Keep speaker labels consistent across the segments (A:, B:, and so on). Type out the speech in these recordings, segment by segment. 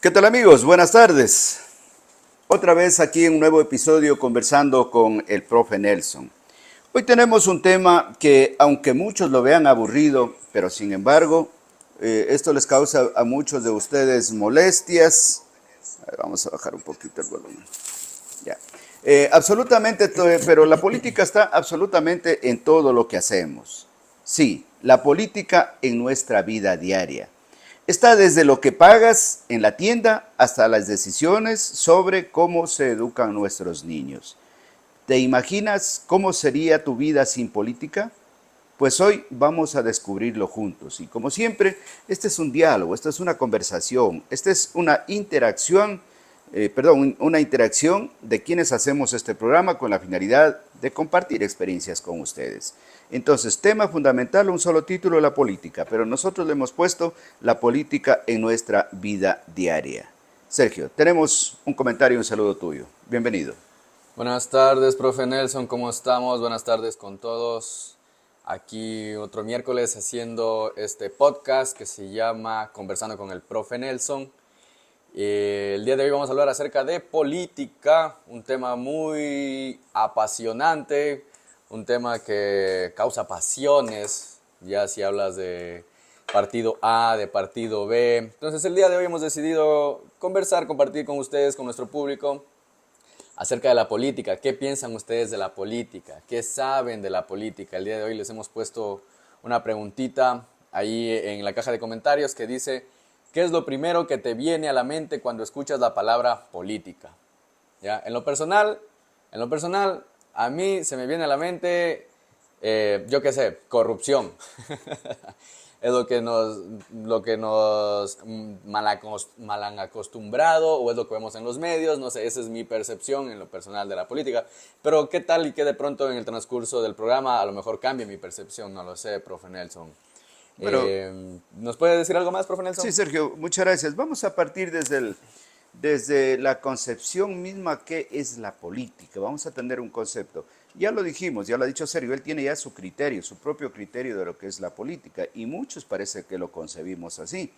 A: ¿Qué tal amigos? Buenas tardes. Otra vez aquí en un nuevo episodio conversando con el profe Nelson. Hoy tenemos un tema que aunque muchos lo vean aburrido, pero sin embargo, esto les causa a muchos de ustedes molestias. A ver, vamos a bajar un poquito el volumen. Ya. Absolutamente, pero la política está absolutamente en todo lo que hacemos. Sí, la política en nuestra vida diaria. Está desde lo que pagas en la tienda hasta las decisiones sobre cómo se educan nuestros niños. ¿Te imaginas cómo sería tu vida sin política? Pues hoy vamos a descubrirlo juntos. Y como siempre, este es un diálogo, esta es una conversación, esta es una interacción, una interacción de quienes hacemos este programa con la finalidad de compartir experiencias con ustedes. Entonces, tema fundamental, un solo título, la política, pero nosotros le hemos puesto la política en nuestra vida diaria. Sergio, tenemos un comentario y un saludo tuyo. Bienvenido.
B: Buenas tardes, profe Nelson, ¿cómo estamos? Buenas tardes con todos. Aquí otro miércoles haciendo este podcast que se llama Conversando con el profe Nelson. El día de hoy vamos a hablar acerca de política, un tema muy apasionante, un tema que causa pasiones, ya si hablas de partido A, de partido B. Entonces el día de hoy hemos decidido conversar, compartir con ustedes, con nuestro público, acerca de la política. ¿Qué piensan ustedes de la política? ¿Qué saben de la política? El día de hoy les hemos puesto una preguntita ahí en la caja de comentarios que dice: ¿qué es lo primero que te viene a la mente cuando escuchas la palabra política? ¿Ya? En lo personal, a mí se me viene a la mente, yo qué sé, corrupción. Es lo que nos mal han acostumbrado, o es lo que vemos en los medios, no sé, esa es mi percepción en lo personal de la política. Pero qué tal y que de pronto en el transcurso del programa a lo mejor cambie mi percepción, no lo sé, profe Nelson.
A: Bueno,
B: ¿Nos puede decir algo más, profe
A: sí,
B: Nelson?
A: Sergio, muchas gracias. Vamos a partir desde la concepción misma que es la política. Vamos a tener un concepto. Ya lo dijimos, ya lo ha dicho Sergio, él tiene ya su criterio, su propio criterio de lo que es la política, y muchos parece que lo concebimos así.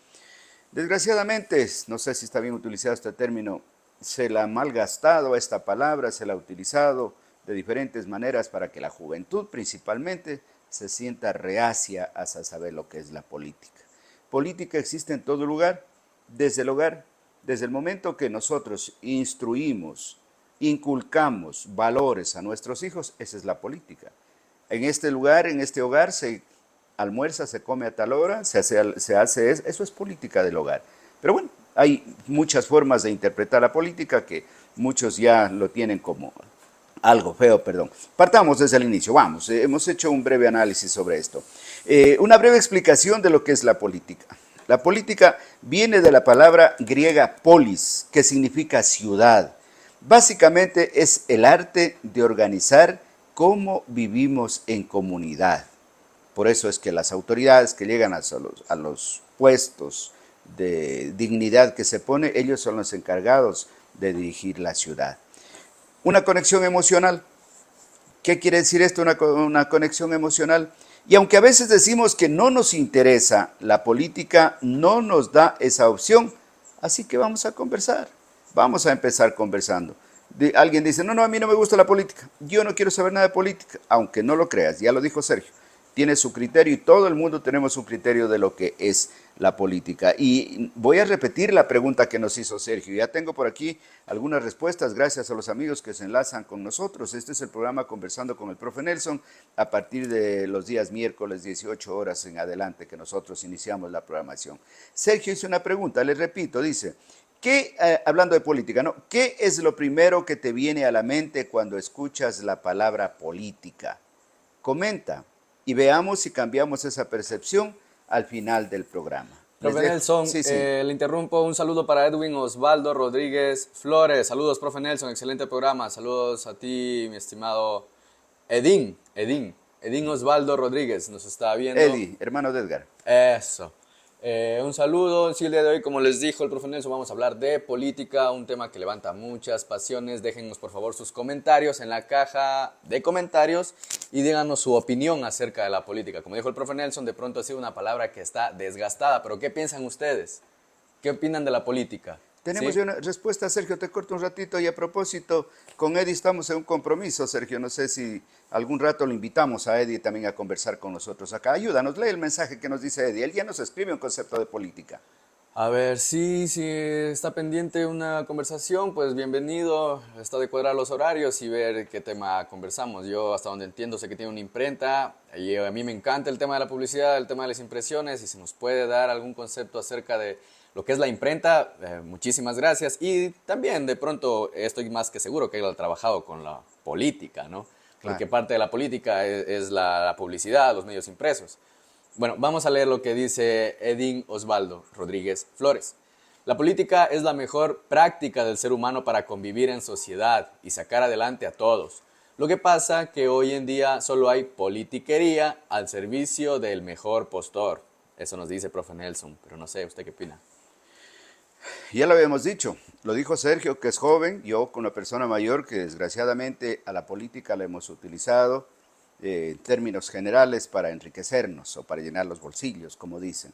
A: Desgraciadamente, no sé si está bien utilizado este término, se la ha malgastado esta palabra, se la ha utilizado de diferentes maneras para que la juventud principalmente se sienta reacia a saber lo que es la política. Política existe en todo lugar, desde el hogar, desde el momento que nosotros instruimos, inculcamos valores a nuestros hijos, esa es la política. En este lugar, en este hogar, se almuerza, se come a tal hora, eso es política del hogar. Pero bueno, hay muchas formas de interpretar la política que muchos ya lo tienen como algo feo, perdón. Partamos desde el inicio, vamos, hemos hecho un breve análisis sobre esto. Una breve explicación de lo que es la política. La política viene de la palabra griega polis, que significa ciudad. Básicamente es el arte de organizar cómo vivimos en comunidad. Por eso es que las autoridades que llegan a los puestos de dignidad que se pone, ellos son los encargados de dirigir la ciudad. Una conexión emocional. ¿Qué quiere decir esto? Una conexión emocional. Y aunque a veces decimos que no nos interesa, la política no nos da esa opción. Así que vamos a conversar. Vamos a empezar conversando. Alguien dice, no, a mí no me gusta la política. Yo no quiero saber nada de política, aunque no lo creas. Ya lo dijo Sergio. Tiene su criterio y todo el mundo tenemos un criterio de lo que es la política. Y voy a repetir la pregunta que nos hizo Sergio. Ya tengo por aquí algunas respuestas gracias a los amigos que se enlazan con nosotros. Este es el programa Conversando con el profe Nelson a partir de los días miércoles 18 horas en adelante que nosotros iniciamos la programación. Sergio hizo una pregunta, le repito, dice, hablando de política, ¿no? ¿Qué es lo primero que te viene a la mente cuando escuchas la palabra política? Comenta y veamos si cambiamos esa percepción al final del programa.
B: Profe Nelson,
A: Sí.
B: le interrumpo, un saludo para Edwin Osvaldo Rodríguez Flores. Saludos, profe Nelson, excelente programa. Saludos a ti, mi estimado Edín Osvaldo Rodríguez, nos está viendo.
A: Eddie, hermano de Edgar.
B: Eso. Un saludo. Sí, el día de hoy, como les dijo el profe Nelson, vamos a hablar de política, un tema que levanta muchas pasiones. Déjennos por favor sus comentarios en la caja de comentarios y díganos su opinión acerca de la política. Como dijo el profe Nelson, de pronto ha sido una palabra que está desgastada, pero ¿qué piensan ustedes? ¿Qué opinan de la política?
A: Tenemos
B: Sí.
A: ya una respuesta, Sergio, te corto un ratito y a propósito, con Eddie estamos en un compromiso, Sergio, no sé si algún rato lo invitamos a Eddie también a conversar con nosotros acá. Ayúdanos, lee el mensaje que nos dice Eddie, él ya nos escribe un concepto de política.
B: A ver, sí, sí, está pendiente una conversación, pues bienvenido. Está de cuadrar los horarios y ver qué tema conversamos. Yo, hasta donde entiendo, sé que tiene una imprenta y a mí me encanta el tema de la publicidad, el tema de las impresiones, y si nos puede dar algún concepto acerca de lo que es la imprenta, muchísimas gracias. Y también, de pronto, estoy más que seguro que él ha trabajado con la política, ¿no? Porque
A: Claro.
B: parte de la política es la publicidad, los medios impresos. Bueno, vamos a leer lo que dice Edín Osvaldo Rodríguez Flores. La política es la mejor práctica del ser humano para convivir en sociedad y sacar adelante a todos. Lo que pasa que hoy en día solo hay politiquería al servicio del mejor postor. Eso nos dice profe Nelson, pero no sé, ¿usted qué opina?
A: Ya lo habíamos dicho, lo dijo Sergio, que es joven, yo con una persona mayor que desgraciadamente a la política la hemos utilizado en términos generales para enriquecernos o para llenar los bolsillos, como dicen.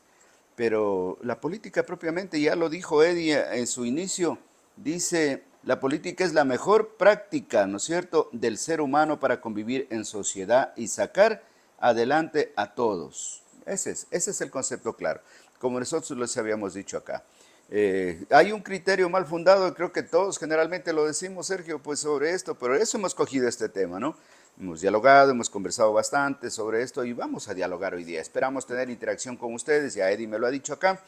A: Pero la política propiamente, ya lo dijo Eddie en su inicio, dice, la política es la mejor práctica, ¿no es cierto?, del ser humano para convivir en sociedad y sacar adelante a todos. Ese es el concepto claro, como nosotros les habíamos dicho acá. Hay un criterio mal fundado, creo que todos generalmente lo decimos, Sergio, pues sobre esto, pero eso hemos cogido este tema, ¿no? Hemos dialogado, hemos conversado bastante sobre esto y vamos a dialogar hoy día. Esperamos tener interacción con ustedes, ya Eddie me lo ha dicho acá.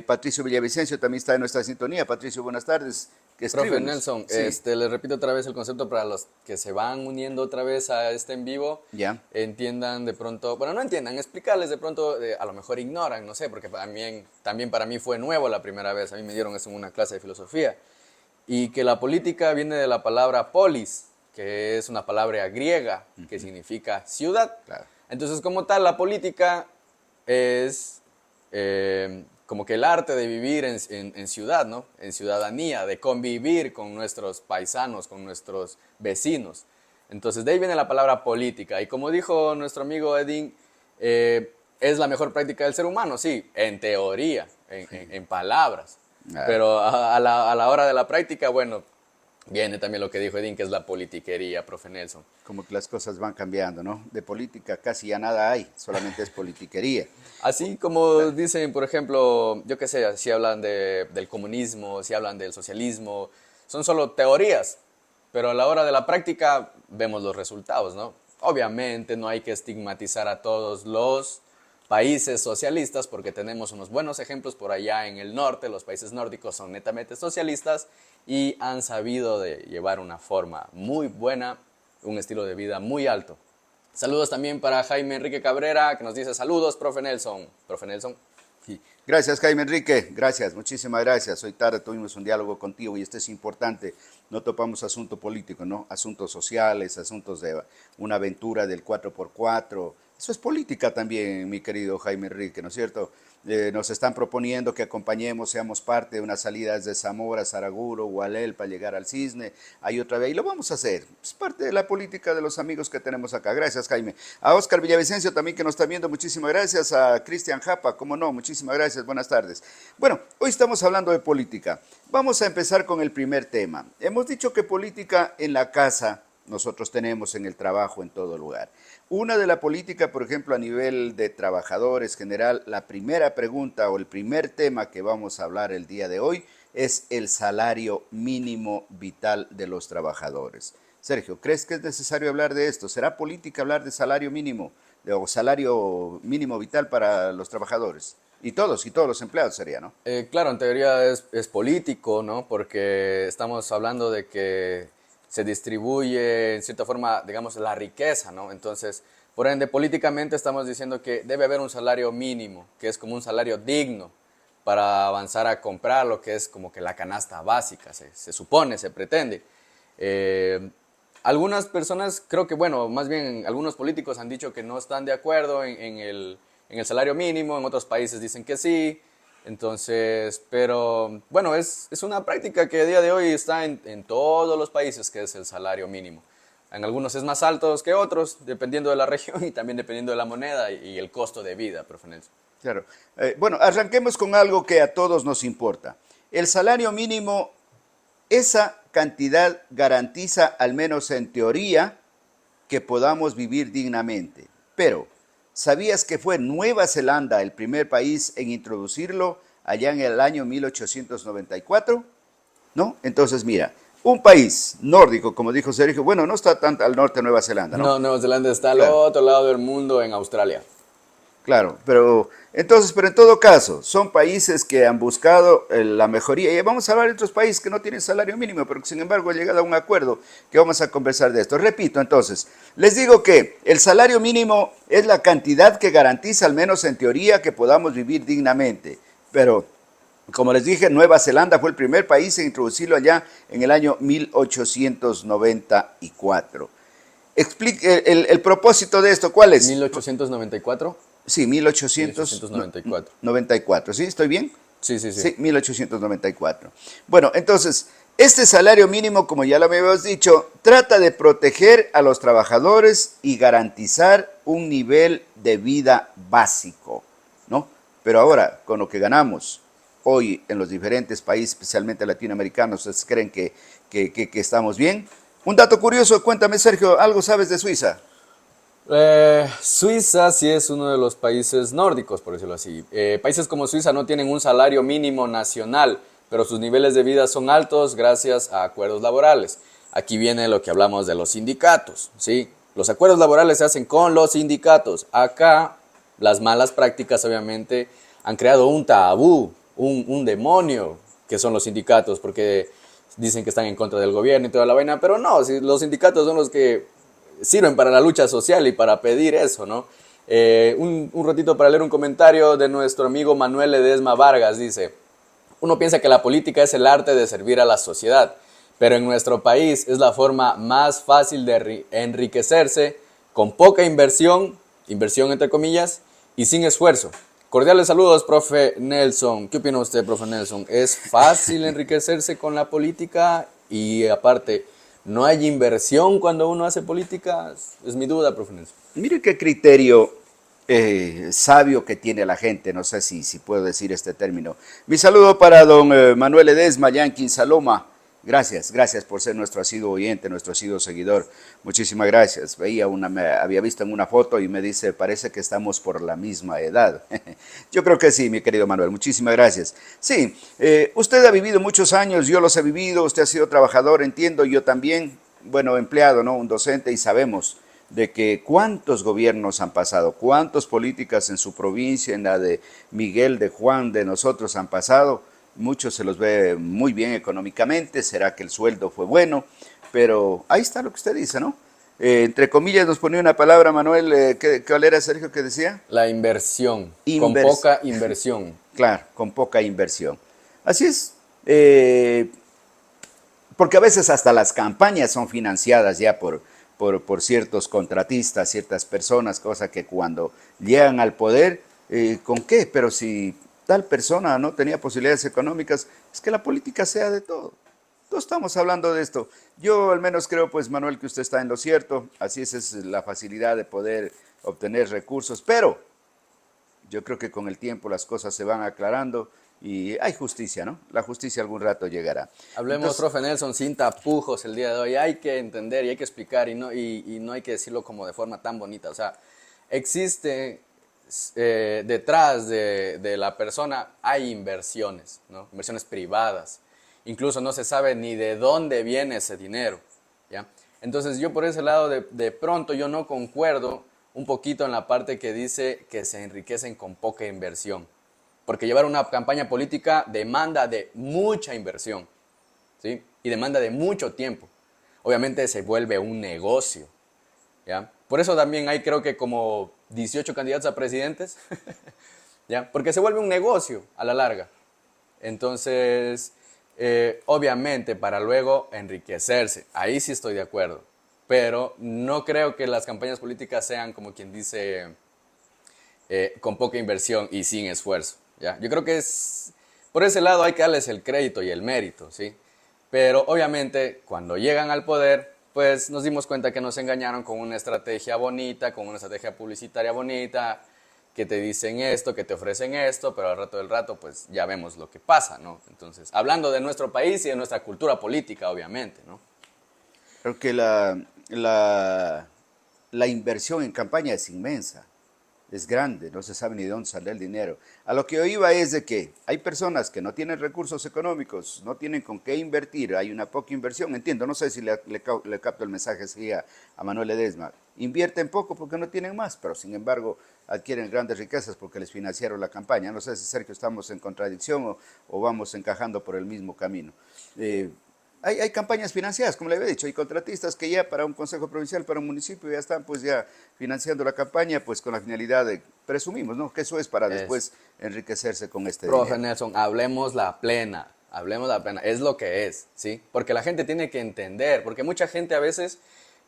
A: Patricio Villavicencio también está en nuestra sintonía. Patricio, buenas tardes.
B: Profe
A: Escríbenos.
B: Nelson,
A: Sí,
B: le repito otra vez el concepto para los que se van uniendo otra vez a este en vivo,
A: ya.
B: entiendan de pronto, bueno, no entiendan, explicarles de pronto, a lo mejor ignoran, no sé, porque también para mí fue nuevo la primera vez, a mí me dieron eso en una clase de filosofía, y que la política viene de la palabra polis, que es una palabra griega que significa ciudad.
A: Claro.
B: Entonces, como tal, la política es como que el arte de vivir en ciudad, ¿no? En ciudadanía, de convivir con nuestros paisanos, con nuestros vecinos. Entonces, de ahí viene la palabra política. Y como dijo nuestro amigo Edín, es la mejor práctica del ser humano, sí, en teoría, en palabras.
A: Ah.
B: Pero a la hora de la práctica, bueno, viene también lo que dijo Edín, que es la politiquería, profe Nelson.
A: Como que las cosas van cambiando, ¿no? De política casi ya nada hay, solamente es politiquería.
B: Así como dicen, por ejemplo, yo qué sé, si hablan del comunismo, si hablan del socialismo, son solo teorías, pero a la hora de la práctica vemos los resultados, ¿no? Obviamente no hay que estigmatizar a todos los países socialistas porque tenemos unos buenos ejemplos por allá en el norte, los países nórdicos son netamente socialistas y han sabido de llevar una forma muy buena, un estilo de vida muy alto. Saludos también para Jaime Enrique Cabrera, que nos dice saludos, profe Nelson. Profe Nelson.
A: Sí. Gracias, Jaime Enrique. Gracias, muchísimas gracias. Hoy tarde tuvimos un diálogo contigo y esto es importante. No topamos asunto político, ¿no? Asuntos sociales, asuntos de una aventura del 4x4. Eso es política también, mi querido Jaime Enrique, ¿no es cierto? Nos están proponiendo que acompañemos, seamos parte de unas salidas de Zamora, Saraguro, Gualel para llegar al Cisne. Hay otra vez y lo vamos a hacer. Es parte de la política de los amigos que tenemos acá. Gracias, Jaime. A Oscar Villavicencio también que nos está viendo, muchísimas gracias. A Cristian Japa, cómo no, muchísimas gracias. Buenas tardes. Bueno, hoy estamos hablando de política. Vamos a empezar con el primer tema. Hemos dicho que política en la casa nosotros tenemos, en el trabajo, en todo lugar. Una de la política, por ejemplo, a nivel de trabajadores general, la primera pregunta o el primer tema que vamos a hablar el día de hoy es el salario mínimo vital de los trabajadores. Sergio, ¿crees que es necesario hablar de esto? ¿Será política hablar de salario mínimo o salario mínimo vital para los trabajadores? Y todos los empleados sería, ¿no?
B: Claro, en teoría es político, ¿no? Porque estamos hablando de que se distribuye en cierta forma, digamos, la riqueza, ¿no? Entonces, por ende, políticamente estamos diciendo que debe haber un salario mínimo, que es como un salario digno para avanzar a comprar lo que es como que la canasta básica, se supone, se pretende. Algunas personas, creo que, bueno, más bien algunos políticos han dicho que no están de acuerdo en el salario mínimo, en otros países dicen que sí. Entonces, pero bueno, es una práctica que a día de hoy está en todos los países, que es el salario mínimo. En algunos es más alto que otros, dependiendo de la región y también dependiendo de la moneda y el costo de vida, profe Nelson.
A: Claro. Bueno, arranquemos con algo que a todos nos importa. El salario mínimo, esa cantidad garantiza, al menos en teoría, que podamos vivir dignamente. Pero, ¿sabías que fue Nueva Zelanda el primer país en introducirlo allá en el año 1894? ¿No? Entonces, mira, un país nórdico, como dijo Sergio, bueno, no está tan al norte de Nueva Zelanda, ¿no?
B: No, Nueva Zelanda está al
A: Claro.
B: otro lado del mundo, en Australia.
A: Claro, pero entonces, pero en todo caso, son países que han buscado la mejoría. Y vamos a hablar de otros países que no tienen salario mínimo, pero que sin embargo han llegado a un acuerdo que vamos a conversar de esto. Repito, entonces, les digo que el salario mínimo es la cantidad que garantiza, al menos en teoría, que podamos vivir dignamente. Pero, como les dije, Nueva Zelanda fue el primer país en introducirlo allá en el año 1894. Explique el propósito de esto, ¿cuál es?
B: 1894.
A: Sí,
B: 1894.
A: 1894. ¿Sí? ¿Estoy bien?
B: Sí, sí, sí.
A: Sí, 1894. Bueno, entonces, este salario mínimo, como ya lo habíamos dicho, trata de proteger a los trabajadores y garantizar un nivel de vida básico, ¿no? Pero ahora, con lo que ganamos hoy en los diferentes países, especialmente latinoamericanos, ¿ustedes creen que estamos bien? Un dato curioso, cuéntame, Sergio, ¿algo sabes de Suiza?
B: Suiza sí es uno de los países nórdicos, por decirlo así. Países como Suiza no tienen un salario mínimo nacional, pero sus niveles de vida son altos gracias a acuerdos laborales. Aquí viene lo que hablamos de los sindicatos, ¿sí? Los acuerdos laborales se hacen con los sindicatos. Acá las malas prácticas obviamente han creado un tabú, un demonio, que son los sindicatos, porque dicen que están en contra del gobierno y toda la vaina, pero no, si los sindicatos son los que sirven para la lucha social y para pedir eso, ¿no? Un ratito para leer un comentario de nuestro amigo Manuel Ledesma Vargas, dice: uno piensa que la política es el arte de servir a la sociedad, pero en nuestro país es la forma más fácil de enriquecerse con poca inversión, inversión entre comillas, y sin esfuerzo. Cordiales saludos, profe Nelson. ¿Qué opina usted, profe Nelson? ¿Es fácil enriquecerse con la política? Y aparte, ¿no hay inversión cuando uno hace política? Es mi duda, profe Nelson.
A: Mire qué criterio sabio que tiene la gente, no sé si puedo decir este término. Mi saludo para don Manuel Ledesma, Yankin Saloma. Gracias, gracias por ser nuestro asiduo oyente, nuestro asiduo seguidor. Muchísimas gracias. Me había visto en una foto y me dice, parece que estamos por la misma edad. Yo creo que sí, mi querido Manuel, muchísimas gracias. Sí, usted ha vivido muchos años, yo los he vivido, usted ha sido trabajador, entiendo, yo también, bueno, empleado, ¿no? Un docente, y sabemos de que cuántos gobiernos han pasado, cuántas políticas en su provincia, en la de Miguel, de Juan, de nosotros han pasado. Muchos se los ve muy bien económicamente, será que el sueldo fue bueno, pero ahí está lo que usted dice, ¿no? Entre comillas nos ponía una palabra, Manuel, ¿cuál era, Sergio, que decía?
B: La inversión, con poca inversión.
A: Claro, con poca inversión. Así es, porque a veces hasta las campañas son financiadas ya por ciertos contratistas, ciertas personas, cosa que cuando llegan al poder, ¿con qué? Pero si tal persona no tenía posibilidades económicas, es que la política sea de todo. Todos estamos hablando de esto. Yo al menos creo, pues, Manuel, que usted está en lo cierto. Así es la facilidad de poder obtener recursos. Pero yo creo que con el tiempo las cosas se van aclarando y hay justicia, ¿no? La justicia algún rato llegará.
B: Hablemos, entonces, profe Nelson, sin tapujos el día de hoy. Hay que entender y hay que explicar y no hay que decirlo como de forma tan bonita. O sea, existe detrás de la persona hay inversiones, ¿no? Inversiones privadas. Incluso no se sabe ni de dónde viene ese dinero, ¿ya? Entonces yo por ese lado de pronto yo no concuerdo un poquito en la parte que dice que se enriquecen con poca inversión. Porque llevar una campaña política demanda de mucha inversión, ¿sí? Y demanda de mucho tiempo. Obviamente se vuelve un negocio, ¿ya? Por eso también hay creo que como 18 candidatos a presidentes, ¿ya? Porque se vuelve un negocio a la larga. Entonces, obviamente para luego enriquecerse, ahí sí estoy de acuerdo. Pero no creo que las campañas políticas sean como quien dice con poca inversión y sin esfuerzo, ¿ya? Yo creo que por ese lado hay que darles el crédito y el mérito, ¿sí? Pero obviamente cuando llegan al poder, pues nos dimos cuenta que nos engañaron con una estrategia bonita, con una estrategia publicitaria bonita, que te dicen esto, que te ofrecen esto, pero al rato del rato, pues ya vemos lo que pasa, ¿no? Entonces, hablando de nuestro país y de nuestra cultura política, obviamente, ¿no?
A: Creo que la inversión en campaña es inmensa, es grande, no se sabe ni de dónde sale el dinero. A lo que yo iba es de que hay personas que no tienen recursos económicos, no tienen con qué invertir, hay una poca inversión, entiendo, no sé si le capto el mensaje así a Manuel Ledesma. Invierten poco porque no tienen más, pero sin embargo adquieren grandes riquezas porque les financiaron la campaña. No sé si, Sergio, estamos en contradicción o vamos encajando por el mismo camino. Hay campañas financiadas, como le había dicho, hay contratistas que ya para un consejo provincial, para un municipio, ya están pues ya financiando la campaña pues con la finalidad de, presumimos, ¿no? Que eso es para después enriquecerse con este
B: Profe
A: dinero.
B: Nelson, hablemos la plena, es lo que es, ¿sí? Porque la gente tiene que entender, porque mucha gente a veces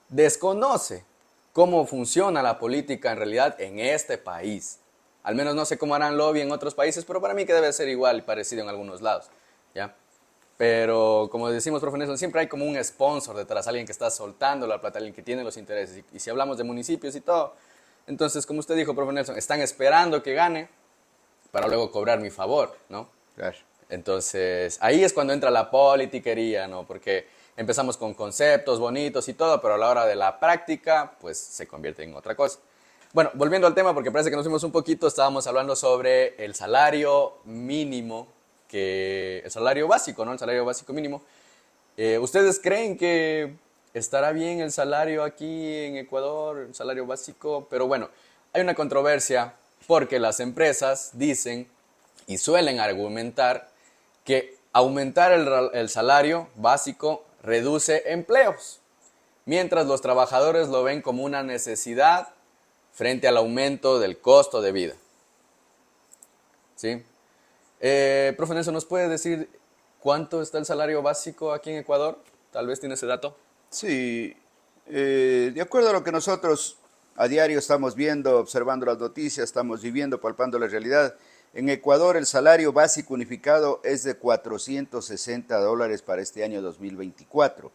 B: desconoce cómo funciona la política en realidad en este país. Al menos no sé cómo harán lobby en otros países, pero para mí que debe ser igual y parecido en algunos lados, ¿ya? Pero como decimos, profe Nelson, siempre hay como un sponsor detrás, alguien que está soltando la plata, alguien que tiene los intereses. Y si hablamos de municipios y todo, entonces, como usted dijo, profe Nelson, están esperando que gane para luego cobrar mi favor, ¿no?
A: Claro.
B: Entonces, ahí es cuando entra la politiquería, ¿no? Porque empezamos con conceptos bonitos y todo, pero a la hora de la práctica, pues se convierte en otra cosa. Bueno, volviendo al tema, porque parece que nos fuimos un poquito, estábamos hablando sobre el salario mínimo, el salario básico, ¿no? El salario básico mínimo. ¿Ustedes creen que estará bien el salario aquí en Ecuador, el salario básico? Pero bueno, hay una controversia porque las empresas dicen y suelen argumentar que aumentar el salario básico reduce empleos, mientras los trabajadores lo ven como una necesidad frente al aumento del costo de vida. ¿Sí? Profe Nelson, ¿nos puede decir cuánto está el salario básico aquí en Ecuador? Tal vez tiene ese dato.
A: Sí, de acuerdo a lo que nosotros a diario estamos viendo, observando las noticias, estamos viviendo, palpando la realidad. En Ecuador el salario básico unificado es de $460 para este año 2024.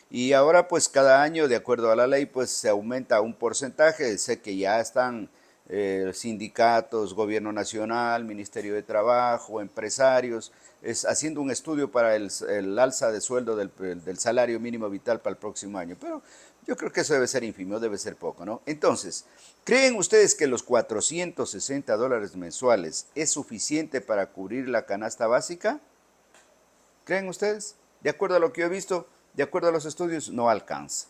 A: Y ahora pues cada año, de acuerdo a la ley, pues se aumenta un porcentaje. Sé que ya están sindicatos, gobierno nacional, Ministerio de Trabajo, empresarios, haciendo un estudio para el alza de sueldo del salario mínimo vital para el próximo año. Pero yo creo que eso debe ser ínfimo, debe ser poco, ¿no? Entonces, ¿creen ustedes que los $460 mensuales es suficiente para cubrir la canasta básica? ¿Creen ustedes? De acuerdo a lo que yo he visto, de acuerdo a los estudios, no alcanza.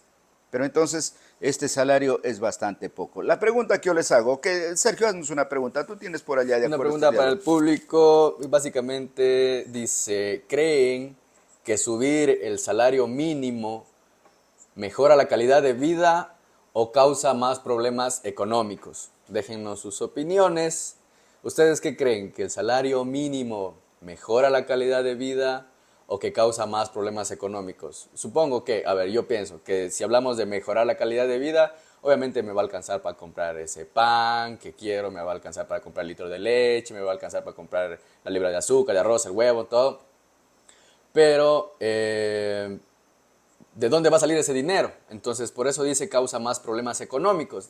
A: Pero entonces, este salario es bastante poco. La pregunta que yo les hago, que Sergio, haznos una pregunta. Tú tienes por allá de
B: Una
A: acuerdo a
B: pregunta para
A: estudiarlo.
B: el público, básicamente dice, ¿creen que subir el salario mínimo mejora la calidad de vida o causa más problemas económicos? Déjennos sus opiniones. ¿Ustedes qué creen? ¿Que el salario mínimo mejora la calidad de vida o que causa más problemas económicos? Supongo que, a ver, yo pienso que si hablamos de mejorar la calidad de vida, obviamente me va a alcanzar para comprar ese pan que quiero, me va a alcanzar para comprar el litro de leche, me va a alcanzar para comprar la libra de azúcar, de arroz, el huevo, todo. Pero ¿de dónde va a salir ese dinero? Entonces, por eso dice causa más problemas económicos.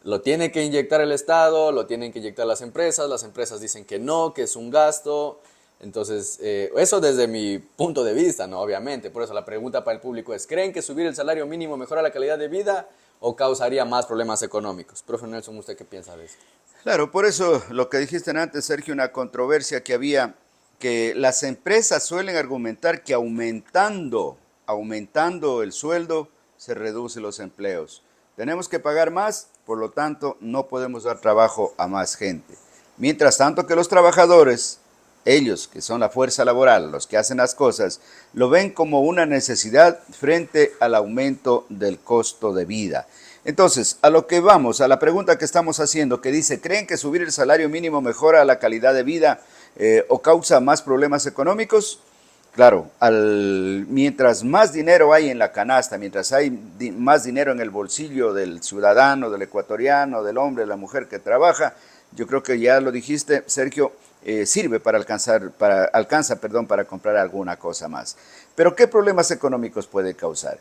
B: Lo tiene que inyectar el Estado, lo tienen que inyectar las empresas dicen que no, que es un gasto. Entonces, eso desde mi punto de vista, ¿no? Obviamente, por eso la pregunta para el público es, ¿creen que subir el salario mínimo mejora la calidad de vida o causaría más problemas económicos? Profe Nelson, ¿usted qué piensa de eso?
A: Claro, por eso lo que dijiste antes, Sergio, una controversia que había, que las empresas suelen argumentar que aumentando el sueldo, se reducen los empleos. Tenemos que pagar más, por lo tanto, no podemos dar trabajo a más gente. Mientras tanto que los trabajadores, ellos que son la fuerza laboral, los que hacen las cosas, lo ven como una necesidad frente al aumento del costo de vida. Entonces, a lo que vamos, a la pregunta que estamos haciendo, que dice, ¿creen que subir el salario mínimo mejora la calidad de vida o causa más problemas económicos? Claro, mientras más dinero hay en la canasta, mientras hay más dinero en el bolsillo del ciudadano, del ecuatoriano, del hombre, de la mujer que trabaja, yo creo que ya lo dijiste, Sergio, sirve para para comprar alguna cosa más. Pero ¿qué problemas económicos puede causar?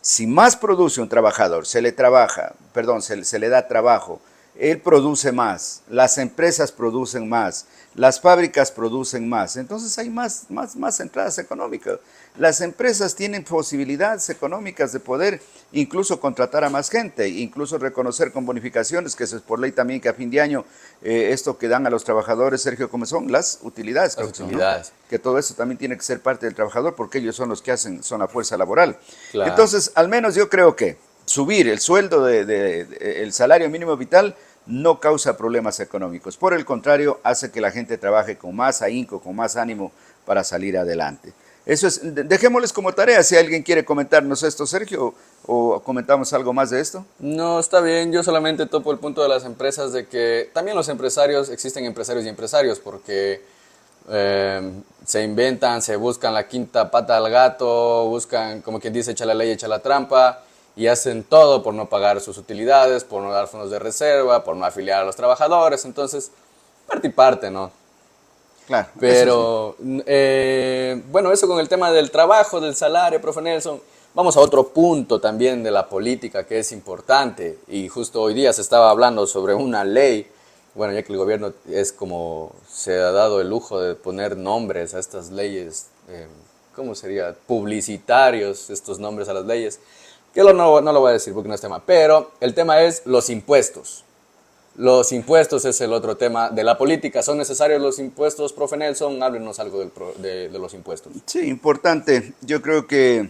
A: Si más produce un trabajador, se le da trabajo, él produce más, las empresas producen más, las fábricas producen más, entonces hay más entradas económicas. Las empresas tienen posibilidades económicas de poder incluso contratar a más gente, incluso reconocer con bonificaciones, que es por ley también que a fin de año esto que dan a los trabajadores, Sergio, ¿cómo son? Las utilidades, creo
B: Las
A: que son, ¿no?
B: utilidades.
A: Que todo eso también tiene que ser parte del trabajador porque ellos son los que hacen, son la fuerza laboral.
B: Claro.
A: Entonces, al menos yo creo que subir el sueldo el salario mínimo vital no causa problemas económicos. Por el contrario, hace que la gente trabaje con más ahínco, con más ánimo para salir adelante. Eso es, dejémosles como tarea si alguien quiere comentarnos esto, Sergio, o comentamos algo más de esto.
B: No, está bien, yo solamente topo el punto de las empresas de que también los empresarios, existen empresarios y empresarios porque se inventan, se buscan la quinta pata al gato, buscan, como quien dice, echa la ley, echa la trampa y hacen todo por no pagar sus utilidades, por no dar fondos de reserva, por no afiliar a los trabajadores, entonces, parte y parte, ¿no?
A: Claro.
B: Pero, bueno, eso con el tema del trabajo, del salario, profe Nelson. Vamos a otro punto también de la política que es importante. Y justo hoy día se estaba hablando sobre una ley. Bueno, ya que el gobierno es como se ha dado el lujo de poner nombres a estas leyes, ¿cómo sería? Publicitarios, estos nombres a las leyes. Que no lo voy a decir porque no es tema. Pero el tema es los impuestos. Los impuestos es el otro tema de la política. ¿Son necesarios los impuestos, profe Nelson? Háblenos algo de los impuestos.
A: Sí, importante. Yo creo que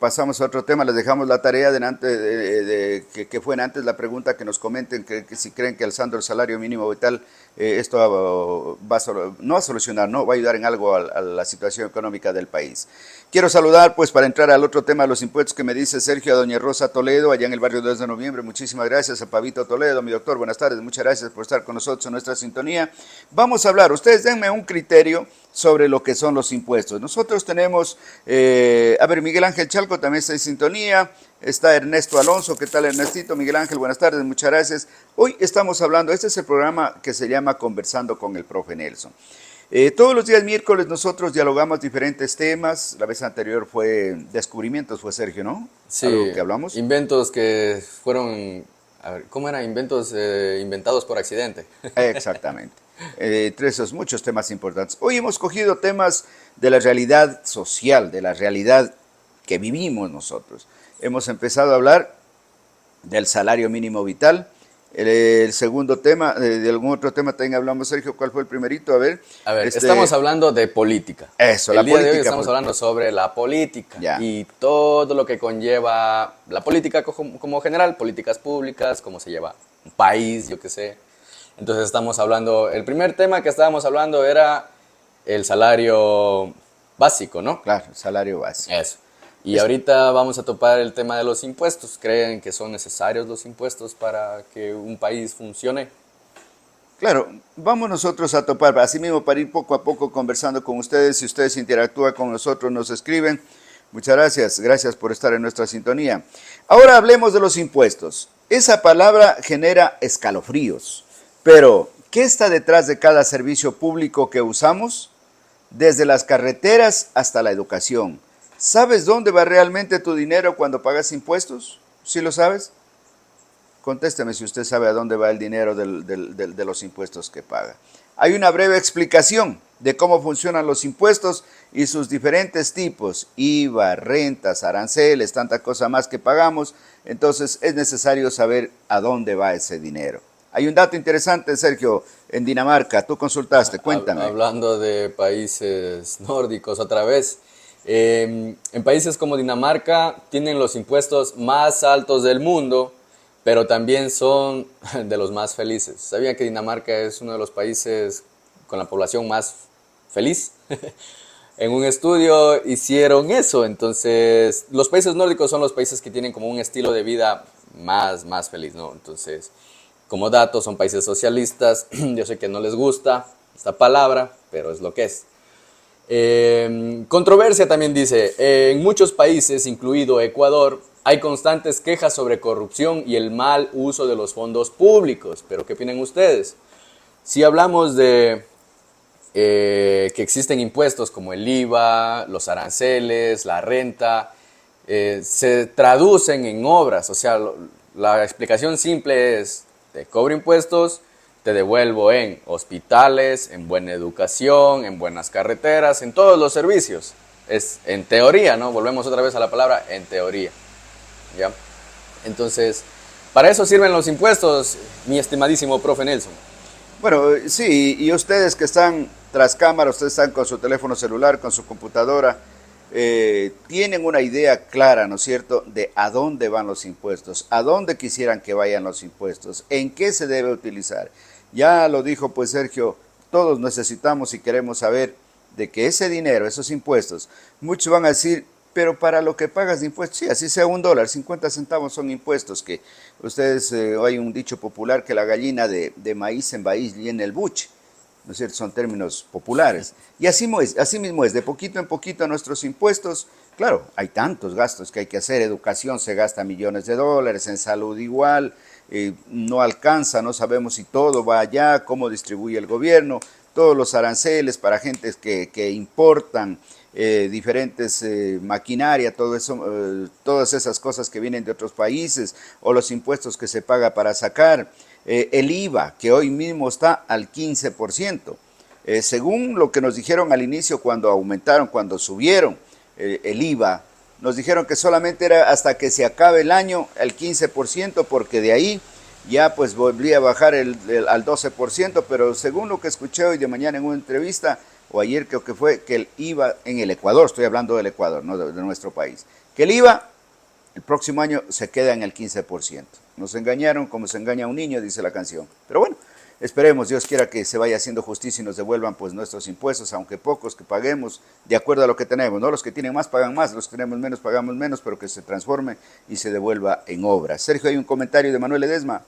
A: pasamos a otro tema. Les dejamos la tarea que fue antes la pregunta, que nos comenten que si creen que alzando el salario mínimo vital esto no va a solucionar, no va a ayudar en algo a la situación económica del país. Quiero saludar, pues, para entrar al otro tema de los impuestos que me dice Sergio, a doña Rosa Toledo, allá en el barrio 2 de noviembre. Muchísimas gracias a Pavito Toledo, mi doctor. Buenas tardes, muchas gracias por estar con nosotros en nuestra sintonía. Vamos a hablar, ustedes denme un criterio sobre lo que son los impuestos. Nosotros tenemos, a ver, Miguel Ángel Chalco también está en sintonía, está Ernesto Alonso. ¿Qué tal, Ernestito? Miguel Ángel, buenas tardes, muchas gracias. Hoy estamos hablando, este es el programa que se llama Conversando con el Profe Nelson. Todos los días miércoles nosotros dialogamos diferentes temas. La vez anterior fue descubrimientos, fue Sergio, ¿no?
B: Sí,
A: algo que hablamos.
B: Inventos que fueron, a ver, ¿cómo era? Inventos inventados por accidente.
A: Exactamente. Entre esos muchos temas importantes. Hoy hemos cogido temas de la realidad social, de la realidad que vivimos nosotros. Hemos empezado a hablar del salario mínimo vital. El segundo tema, de algún otro tema también hablamos, Sergio. ¿Cuál fue el primerito? A ver,
B: estamos hablando de política.
A: Eso,
B: el
A: la
B: día
A: política.
B: De hoy estamos hablando sobre la política y todo lo que conlleva la política como general, políticas públicas, cómo se lleva un país, yo qué sé. Entonces estamos hablando, el primer tema que estábamos hablando era el salario básico, ¿no?
A: Claro, el salario básico.
B: Eso. Y ahorita vamos a topar el tema de los impuestos. ¿Creen que son necesarios los impuestos para que un país funcione?
A: Claro, vamos nosotros a topar, así mismo para ir poco a poco conversando con ustedes. Si ustedes interactúan con nosotros, nos escriben. Muchas gracias, gracias por estar en nuestra sintonía. Ahora hablemos de los impuestos. Esa palabra genera escalofríos, pero ¿qué está detrás de cada servicio público que usamos? Desde las carreteras hasta la educación. ¿Sabes dónde va realmente tu dinero cuando pagas impuestos? ¿Sí lo sabes? Contésteme si usted sabe a dónde va el dinero de los impuestos que paga. Hay una breve explicación de cómo funcionan los impuestos y sus diferentes tipos, IVA, rentas, aranceles, tanta cosa más que pagamos. Entonces es necesario saber a dónde va ese dinero. Hay un dato interesante, Sergio, en Dinamarca, tú consultaste, cuéntame.
B: Hablando de países nórdicos otra vez, en países como Dinamarca tienen los impuestos más altos del mundo, pero también son de los más felices. ¿Sabían que Dinamarca es uno de los países con la población más feliz? En un estudio hicieron eso, entonces los países nórdicos son los países que tienen como un estilo de vida más feliz, ¿no? Entonces, como dato, son países socialistas. Yo sé que no les gusta esta palabra, pero es lo que es. Controversia también dice, en muchos países, incluido Ecuador, hay constantes quejas sobre corrupción y el mal uso de los fondos públicos. ¿Pero qué opinan ustedes? Si hablamos de que existen impuestos como el IVA, los aranceles, la renta, se traducen en obras. O sea, la explicación simple es te cobro impuestos, te devuelvo en hospitales, en buena educación, en buenas carreteras, en todos los servicios. Es en teoría, ¿no? Volvemos otra vez a la palabra en teoría, ¿ya? Entonces, para eso sirven los impuestos, mi estimadísimo profe Nelson.
A: Bueno, sí, y ustedes que están tras cámara, ustedes están con su teléfono celular, con su computadora, tienen una idea clara, ¿no es cierto?, de a dónde van los impuestos, a dónde quisieran que vayan los impuestos, en qué se debe utilizar. Ya lo dijo pues Sergio, todos necesitamos y queremos saber de que ese dinero, esos impuestos, muchos van a decir, pero para lo que pagas de impuestos, sí, así sea $1, 50 centavos son impuestos, que ustedes, hay un dicho popular que la gallina de maíz en maíz llena el buche, ¿no es cierto? Son términos populares. Y así mismo es, de poquito en poquito nuestros impuestos, claro, hay tantos gastos que hay que hacer, educación se gasta millones de dólares, en salud igual, no alcanza, no sabemos si todo va allá, cómo distribuye el gobierno, todos los aranceles para gentes que importan diferentes maquinaria, todo eso, todas esas cosas que vienen de otros países, o los impuestos que se paga para sacar, el IVA, que hoy mismo está al 15%. Según lo que nos dijeron al inicio cuando aumentaron, cuando subieron el IVA, nos dijeron que solamente era hasta que se acabe el año el 15%, porque de ahí ya pues volvía a bajar al 12%, pero según lo que escuché hoy de mañana en una entrevista, o ayer creo que fue, que el IVA en el Ecuador, estoy hablando del Ecuador, no de nuestro país, que el IVA el próximo año se queda en el 15%. Nos engañaron como se engaña a un niño, dice la canción. Pero bueno, esperemos, Dios quiera que se vaya haciendo justicia y nos devuelvan pues nuestros impuestos, aunque pocos que paguemos, de acuerdo a lo que tenemos, ¿no? Los que tienen más pagan más, los que tenemos menos pagamos menos, pero que se transforme y se devuelva en obras. Sergio, hay un comentario de Manuel Ledesma.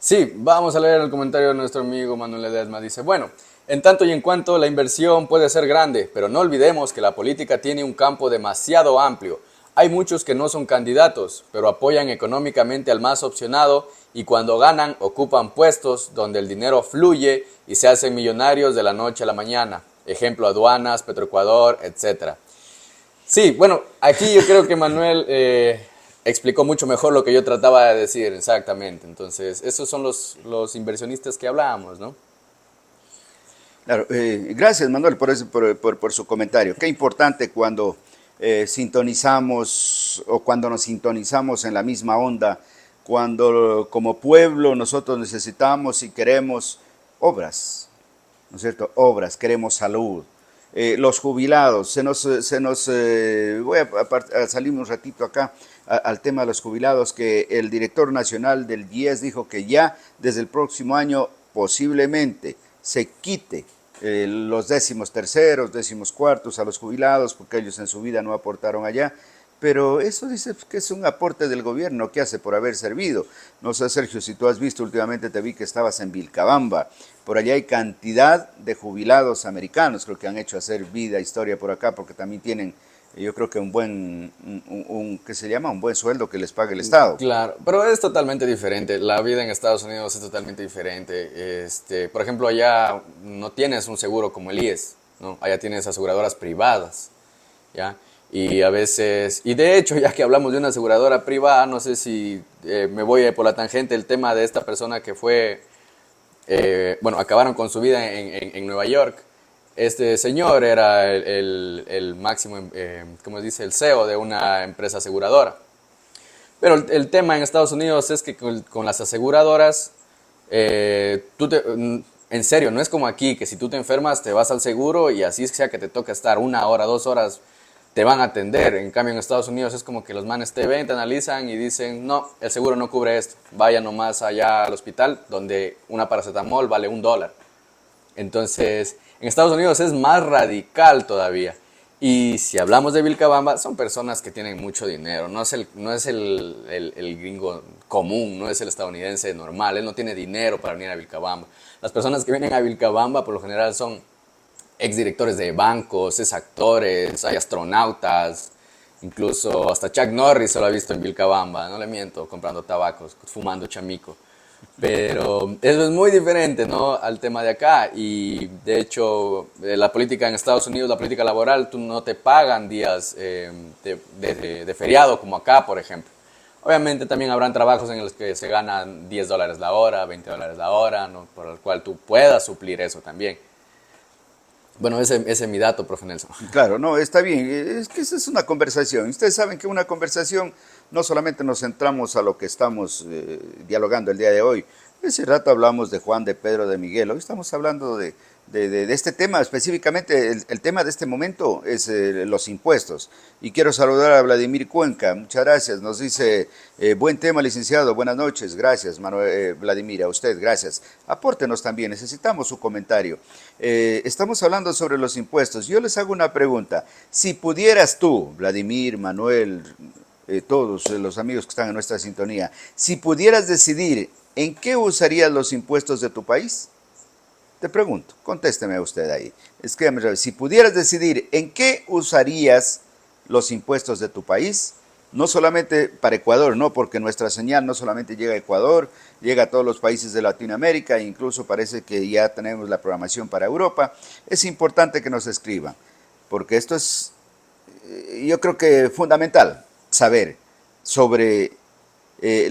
B: Sí, vamos a leer el comentario de nuestro amigo Manuel Ledesma. Dice, bueno, en tanto y en cuanto la inversión puede ser grande, pero no olvidemos que la política tiene un campo demasiado amplio. Hay muchos que no son candidatos, pero apoyan económicamente al más opcionado y cuando ganan ocupan puestos donde el dinero fluye y se hacen millonarios de la noche a la mañana. Ejemplo, aduanas, Petroecuador, etc. Sí, bueno, aquí yo creo que Manuel explicó mucho mejor lo que yo trataba de decir exactamente. Entonces, esos son los inversionistas que hablábamos, ¿no?
A: Claro, gracias Manuel por su comentario. Qué importante cuando sintonizamos o cuando nos sintonizamos en la misma onda, cuando como pueblo nosotros necesitamos y queremos obras, ¿no es cierto? Obras, queremos salud. Los jubilados, voy a salirme un ratito acá al tema de los jubilados, que el director nacional del IES dijo que ya desde el próximo año posiblemente se quite los 13º, 14º a los jubilados, porque ellos en su vida no aportaron allá, pero eso dice que es un aporte del gobierno que hace por haber servido. No sé, Sergio, si tú has visto, últimamente te vi que estabas en Vilcabamba, por allá hay cantidad de jubilados americanos, creo que han hecho hacer vida, historia por acá, porque también tienen, yo creo que un buen, ¿qué se llama? Un buen sueldo que les pague el Estado.
B: Claro, pero es totalmente diferente. La vida en Estados Unidos es totalmente diferente. Por ejemplo, allá no tienes un seguro como el IES, ¿no? Allá tienes aseguradoras privadas, ¿ya? Y a veces, y de hecho, ya que hablamos de una aseguradora privada, no sé si me voy por la tangente, el tema de esta persona que fue, bueno, acabaron con su vida en Nueva York. Este señor era el máximo, como dice, el CEO de una empresa aseguradora. Pero el tema en Estados Unidos es que con las aseguradoras, en serio, no es como aquí, que si tú te enfermas te vas al seguro y así sea que te toca estar 1 hora, 2 horas, te van a atender. En cambio en Estados Unidos es como que los manes te ven, te analizan y dicen, no, el seguro no cubre esto, vaya nomás allá al hospital donde una paracetamol vale $1. Entonces, en Estados Unidos es más radical todavía. Y si hablamos de Vilcabamba, son personas que tienen mucho dinero. No es el gringo común, no es el estadounidense normal. Él no tiene dinero para venir a Vilcabamba. Las personas que vienen a Vilcabamba, por lo general, son exdirectores de bancos, es actores, hay astronautas. Incluso hasta Chuck Norris se lo ha visto en Vilcabamba, no le miento, comprando tabacos, fumando chamico. Pero eso es muy diferente, ¿no?, al tema de acá. Y de hecho, la política en Estados Unidos, la política laboral, tú no te pagan días de feriado como acá, por ejemplo. Obviamente también habrán trabajos en los que se ganan $10 la hora, $20 la hora, ¿no? Por el cual tú puedas suplir eso también. Bueno, ese es mi dato, profe Nelson.
A: Claro, no, está bien. Es que esa es una conversación. Ustedes saben que una conversación no solamente nos centramos a lo que estamos dialogando el día de hoy. Ese rato hablamos de Juan, de Pedro, de Miguel. Hoy estamos hablando de este tema, específicamente el tema de este momento es los impuestos. Y quiero saludar a Vladimir Cuenca. Muchas gracias. Nos dice, buen tema, licenciado. Buenas noches. Gracias, Manuel, Vladimir. A usted, gracias. Apórtenos también. Necesitamos su comentario. Estamos hablando sobre los impuestos. Yo les hago una pregunta. Si pudieras tú, Vladimir, Manuel, todos los amigos que están en nuestra sintonía, si pudieras decidir en qué usarías los impuestos de tu país, te pregunto, contésteme usted ahí. Escríbame, si pudieras decidir en qué usarías los impuestos de tu país, no solamente para Ecuador, no, porque nuestra señal no solamente llega a Ecuador, llega a todos los países de Latinoamérica, e incluso parece que ya tenemos la programación para Europa. Es importante que nos escriban, porque esto es, yo creo que fundamental, saber sobre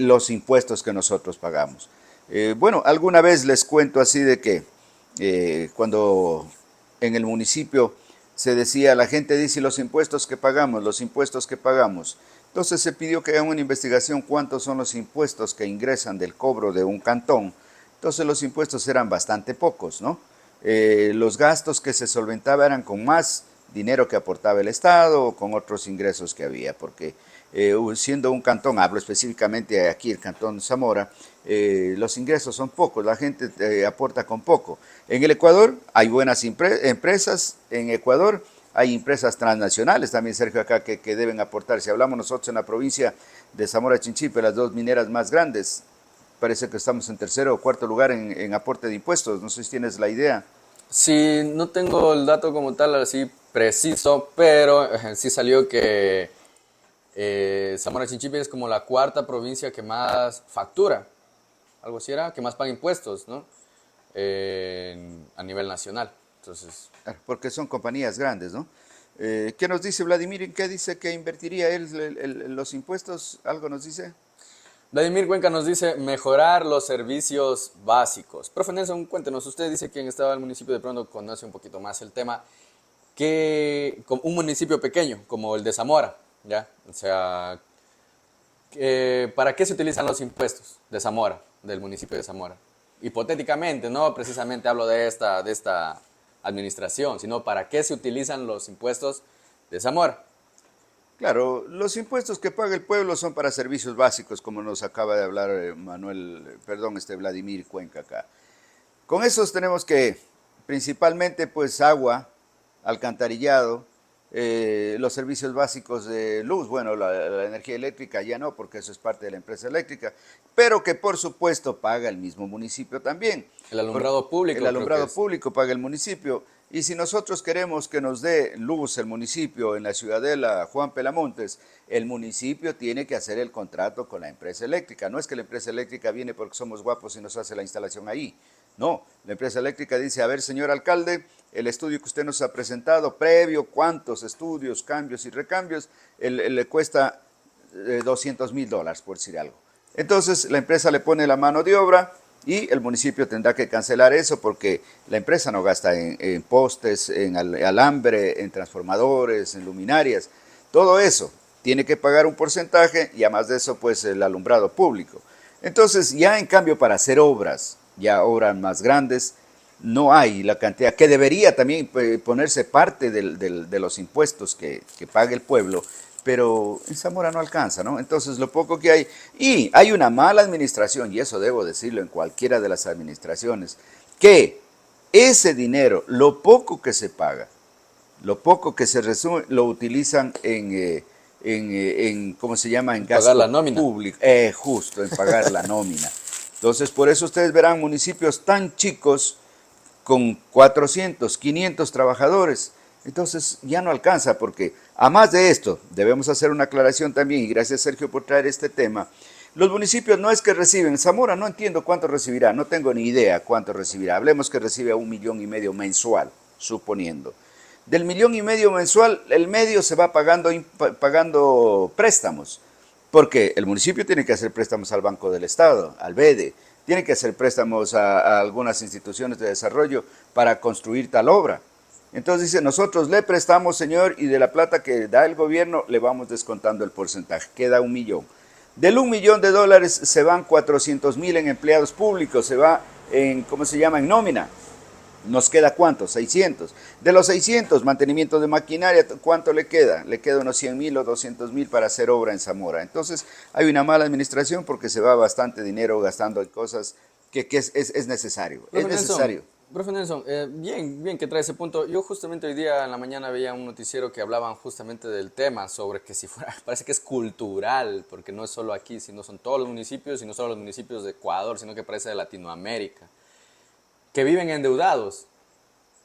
A: los impuestos que nosotros pagamos. Bueno, alguna vez les cuento así de que cuando en el municipio se decía, la gente dice los impuestos que pagamos, los impuestos que pagamos. Entonces se pidió que hagan una investigación cuántos son los impuestos que ingresan del cobro de un cantón. Entonces los impuestos eran bastante pocos, ¿no? Los gastos que se solventaban eran con más dinero que aportaba el Estado o con otros ingresos que había, porque siendo un cantón, hablo específicamente aquí, el cantón Zamora, los ingresos son pocos, la gente aporta con poco. En el Ecuador hay buenas empresas, en Ecuador hay empresas transnacionales también, Sergio, acá que deben aportar. Si hablamos nosotros en la provincia de Zamora Chinchipe, las dos mineras más grandes, parece que estamos en tercero o cuarto lugar en aporte de impuestos, no sé si tienes la idea.
B: Sí, no tengo el dato como tal así preciso, pero sí salió que Zamora Chinchipe es como la cuarta provincia que más factura, algo así era, que más paga impuestos, ¿no? A nivel nacional. Entonces,
A: porque son compañías grandes, ¿no? ¿Qué nos dice Vladimir? ¿En qué dice que invertiría él los impuestos? ¿Algo nos dice?
B: Vladimir Cuenca nos dice mejorar los servicios básicos. Profe Nelson, cuéntenos, usted dice que estaba en el municipio, de pronto conoce un poquito más el tema, que un municipio pequeño como el de Zamora, ¿ya? O sea, ¿para qué se utilizan los impuestos de Zamora, del municipio de Zamora? Hipotéticamente, no precisamente hablo de esta administración, sino para qué se utilizan los impuestos de Zamora.
A: Claro, los impuestos que paga el pueblo son para servicios básicos, como nos acaba de hablar Vladimir Cuenca acá. Con esos tenemos que, principalmente, pues agua, alcantarillado, los servicios básicos de luz, bueno, la energía eléctrica ya no, porque eso es parte de la empresa eléctrica, pero que por supuesto paga el mismo municipio también.
B: El alumbrado público.
A: El alumbrado público paga el municipio. Y si nosotros queremos que nos dé luz el municipio en la ciudadela Juan Pelamontes, el municipio tiene que hacer el contrato con la empresa eléctrica. No es que la empresa eléctrica viene porque somos guapos y nos hace la instalación ahí. No, la empresa eléctrica dice, a ver, señor alcalde, el estudio que usted nos ha presentado, previo, cuántos estudios, cambios y recambios, le cuesta $200,000, por decir algo. Entonces, la empresa le pone la mano de obra y el municipio tendrá que cancelar eso porque la empresa no gasta en postes, en alambre, en transformadores, en luminarias. Todo eso tiene que pagar un porcentaje y además de eso, pues el alumbrado público. Entonces, ya en cambio para hacer obras, ya obras más grandes, no hay la cantidad, que debería también ponerse parte de los impuestos que paga el pueblo, pero en Zamora no alcanza, ¿no? Entonces lo poco que hay, y hay una mala administración, y eso debo decirlo en cualquiera de las administraciones, que ese dinero, lo poco que se paga, lo poco que se resume, lo utilizan ¿cómo se llama? En gasto
B: pagar la nómina
A: público, justo, en pagar la nómina. Entonces, por eso ustedes verán municipios tan chicos con 400, 500 trabajadores. Entonces, ya no alcanza porque, a más de esto, debemos hacer una aclaración también, y gracias Sergio por traer este tema. Los municipios no es que reciben, Zamora no entiendo cuánto recibirá, no tengo ni idea cuánto recibirá. Hablemos que recibe $1,5 millones mensual, suponiendo. Del $1,5 millones mensual, el medio se va pagando préstamos. Porque el municipio tiene que hacer préstamos al Banco del Estado, al BEDE, tiene que hacer préstamos a algunas instituciones de desarrollo para construir tal obra. Entonces dice, nosotros le prestamos, señor, y de la plata que da el gobierno le vamos descontando el porcentaje, queda 1 millón. Del 1 millón de dólares se van 400.000 en empleados públicos, se va en, ¿cómo se llama?, en nómina. ¿Nos queda cuánto? 600. De los 600, mantenimiento de maquinaria, ¿cuánto le queda? Le queda unos 100.000 o 200.000 para hacer obra en Zamora. Entonces, hay una mala administración porque se va bastante dinero gastando en cosas que es necesario. Es
B: Profe Nelson,
A: necesario.
B: profe Nelson, bien que trae ese punto. Yo justamente hoy día en la mañana veía un noticiero que hablaban justamente del tema, sobre que si fuera, parece que es cultural, porque no es solo aquí, sino son todos los municipios, y no solo los municipios de Ecuador, sino que parece de Latinoamérica, que viven endeudados,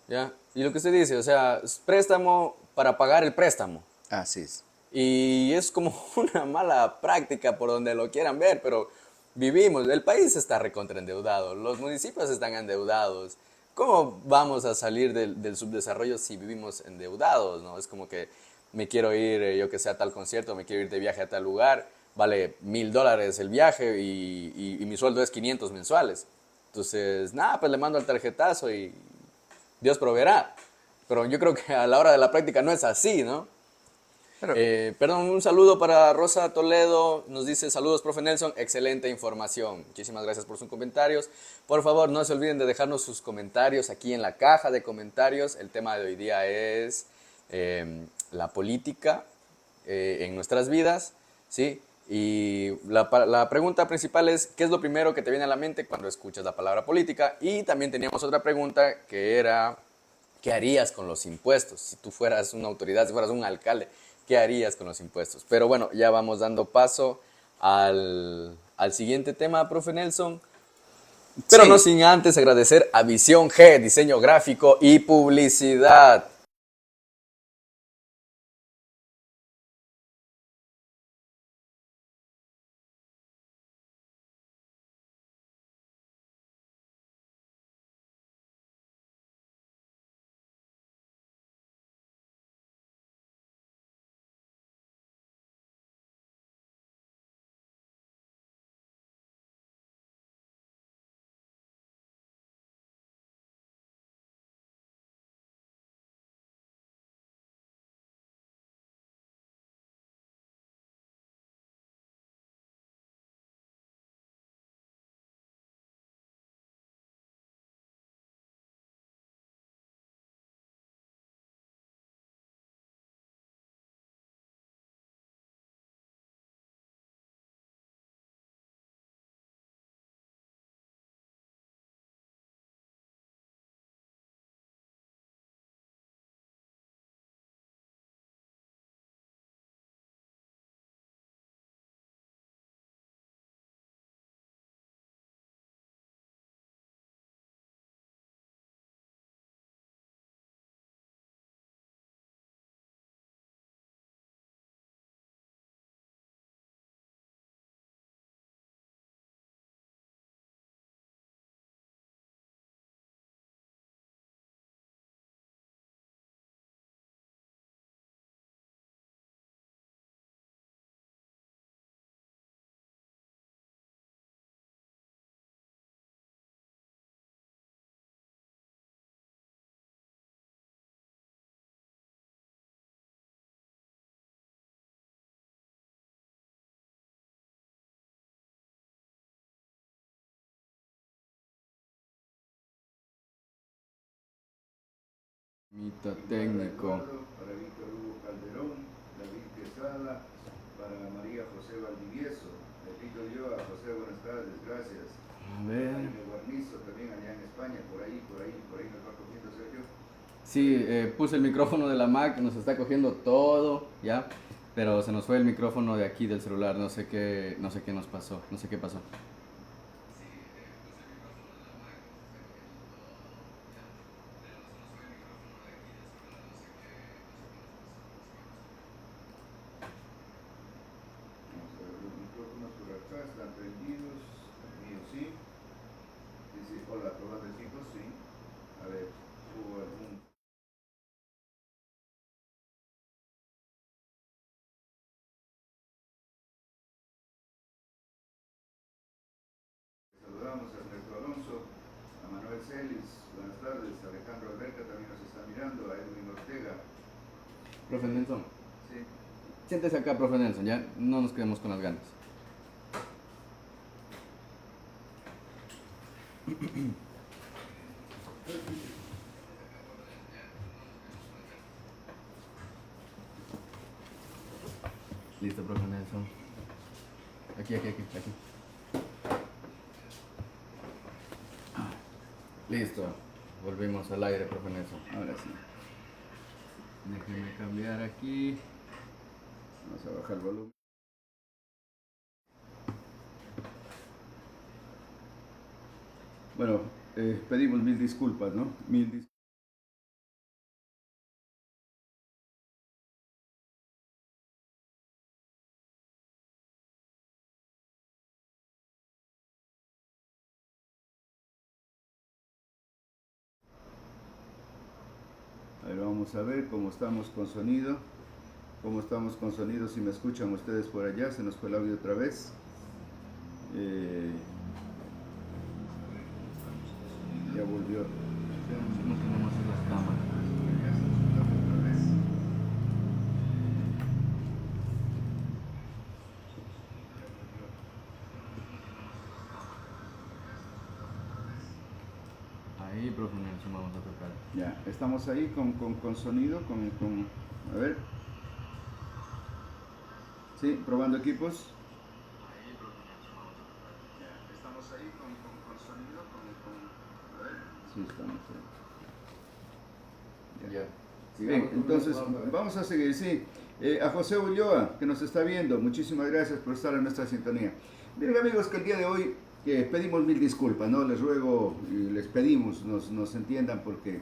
B: ¿ya? Y lo que usted dice, o sea, es préstamo para pagar el préstamo.
A: Así es.
B: Y es como una mala práctica por donde lo quieran ver, pero vivimos, el país está recontraendeudado, los municipios están endeudados. ¿Cómo vamos a salir del subdesarrollo si vivimos endeudados, no? Es como que me quiero ir, yo que sé, a tal concierto, me quiero ir de viaje a tal lugar, vale $1,000 el viaje y mi sueldo es 500 mensuales. Entonces, nada, pues le mando el tarjetazo y Dios proveerá. Pero yo creo que a la hora de la práctica no es así, ¿no?
A: Pero,
B: Perdón, un saludo para Rosa Toledo. Nos dice, saludos, profe Nelson, excelente información. Muchísimas gracias por sus comentarios. Por favor, no se olviden de dejarnos sus comentarios aquí en la caja de comentarios. El tema de hoy día es la política en nuestras vidas, ¿sí? Y la pregunta principal es, ¿qué es lo primero que te viene a la mente cuando escuchas la palabra política? Y también teníamos otra pregunta que era, ¿qué harías con los impuestos? Si tú fueras una autoridad, si fueras un alcalde, ¿qué harías con los impuestos? Pero bueno, ya vamos dando paso al siguiente tema, profe Nelson. Pero no
A: sí,
B: sin antes agradecer a Visión G, diseño gráfico y publicidad. Mita técnico.
A: para Víctor Hugo Calderón, David Quesada, para María José Valdivieso. Repito yo a José, buenas tardes, gracias.
B: A ver.
A: Jaime Guarnizo, también allá en España, por ahí nos va cogiendo Sergio.
B: Sí, puse el micrófono de la Mac, nos está cogiendo todo, ¿ya? Pero se nos fue el micrófono de aquí del celular, no sé qué nos pasó, no sé qué pasó.
A: Vamos a ver los micrófonos por acá, están prendidos, el mío sí. Dice, hola, todas las chicos, sí. A ver, hubo algún Manuel Celis, buenas tardes. Alejandro Alberca también nos está mirando. A Edwin Ortega.
B: Profe Nelson,
A: Sí.
B: siéntese acá, profe Nelson, ya no nos quedemos con las ganas. Listo, profe Nelson. Aquí. Listo. Volvimos al aire, profe Nelson.
A: Ahora sí.
B: Déjenme cambiar aquí.
A: Vamos a bajar el volumen. Bueno, pedimos mil disculpas, ¿no? Mil disculpas. A ver, vamos a ver cómo estamos con sonido. ¿Cómo estamos con sonido? Si me escuchan ustedes por allá, se nos fue el audio otra vez. Ya volvió.
B: No tenemos las cámaras. Ahí, profe Nelson, vamos a tocar.
A: Ya, estamos ahí con sonido, a ver. Sí, probando equipos. Ya, estamos ahí con sonido, a ver. Sí, estamos ahí.
B: Ya.
A: Bien, entonces vamos a seguir, sí. A José Ulloa, que nos está viendo, muchísimas gracias por estar en nuestra sintonía. Miren amigos, que el día de hoy pedimos mil disculpas, ¿no? Les ruego y les pedimos, nos entiendan porque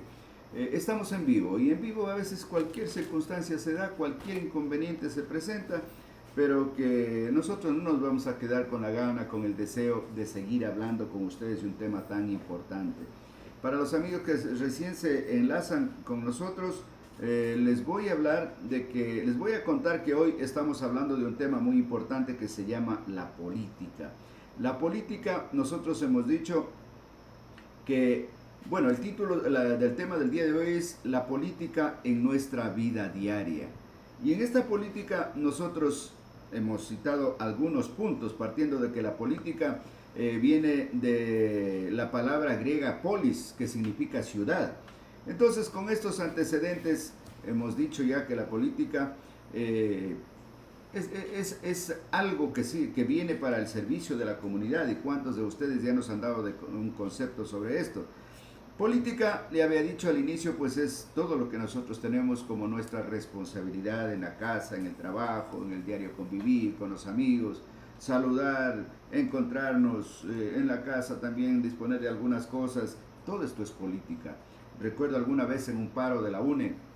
A: estamos en vivo y en vivo a veces cualquier circunstancia se da, cualquier inconveniente se presenta, pero que nosotros no nos vamos a quedar con la gana, con el deseo de seguir hablando con ustedes de un tema tan importante. Para los amigos que recién se enlazan con nosotros, les voy a contar que hoy estamos hablando de un tema muy importante que se llama la política. La política, nosotros hemos dicho que, bueno, el título del tema del día de hoy es la política en nuestra vida diaria. Y en esta política nosotros hemos citado algunos puntos, partiendo de que la política viene de la palabra griega polis, que significa ciudad. Entonces, con estos antecedentes, hemos dicho ya que la política es algo que sí, que viene para el servicio de la comunidad. ¿Y cuántos de ustedes ya nos han dado un concepto sobre esto? Política, le había dicho al inicio, pues es todo lo que nosotros tenemos como nuestra responsabilidad en la casa, en el trabajo, en el diario convivir con los amigos, saludar, encontrarnos en la casa también, disponer de algunas cosas. Todo esto es política. Recuerdo alguna vez en un paro de la UNE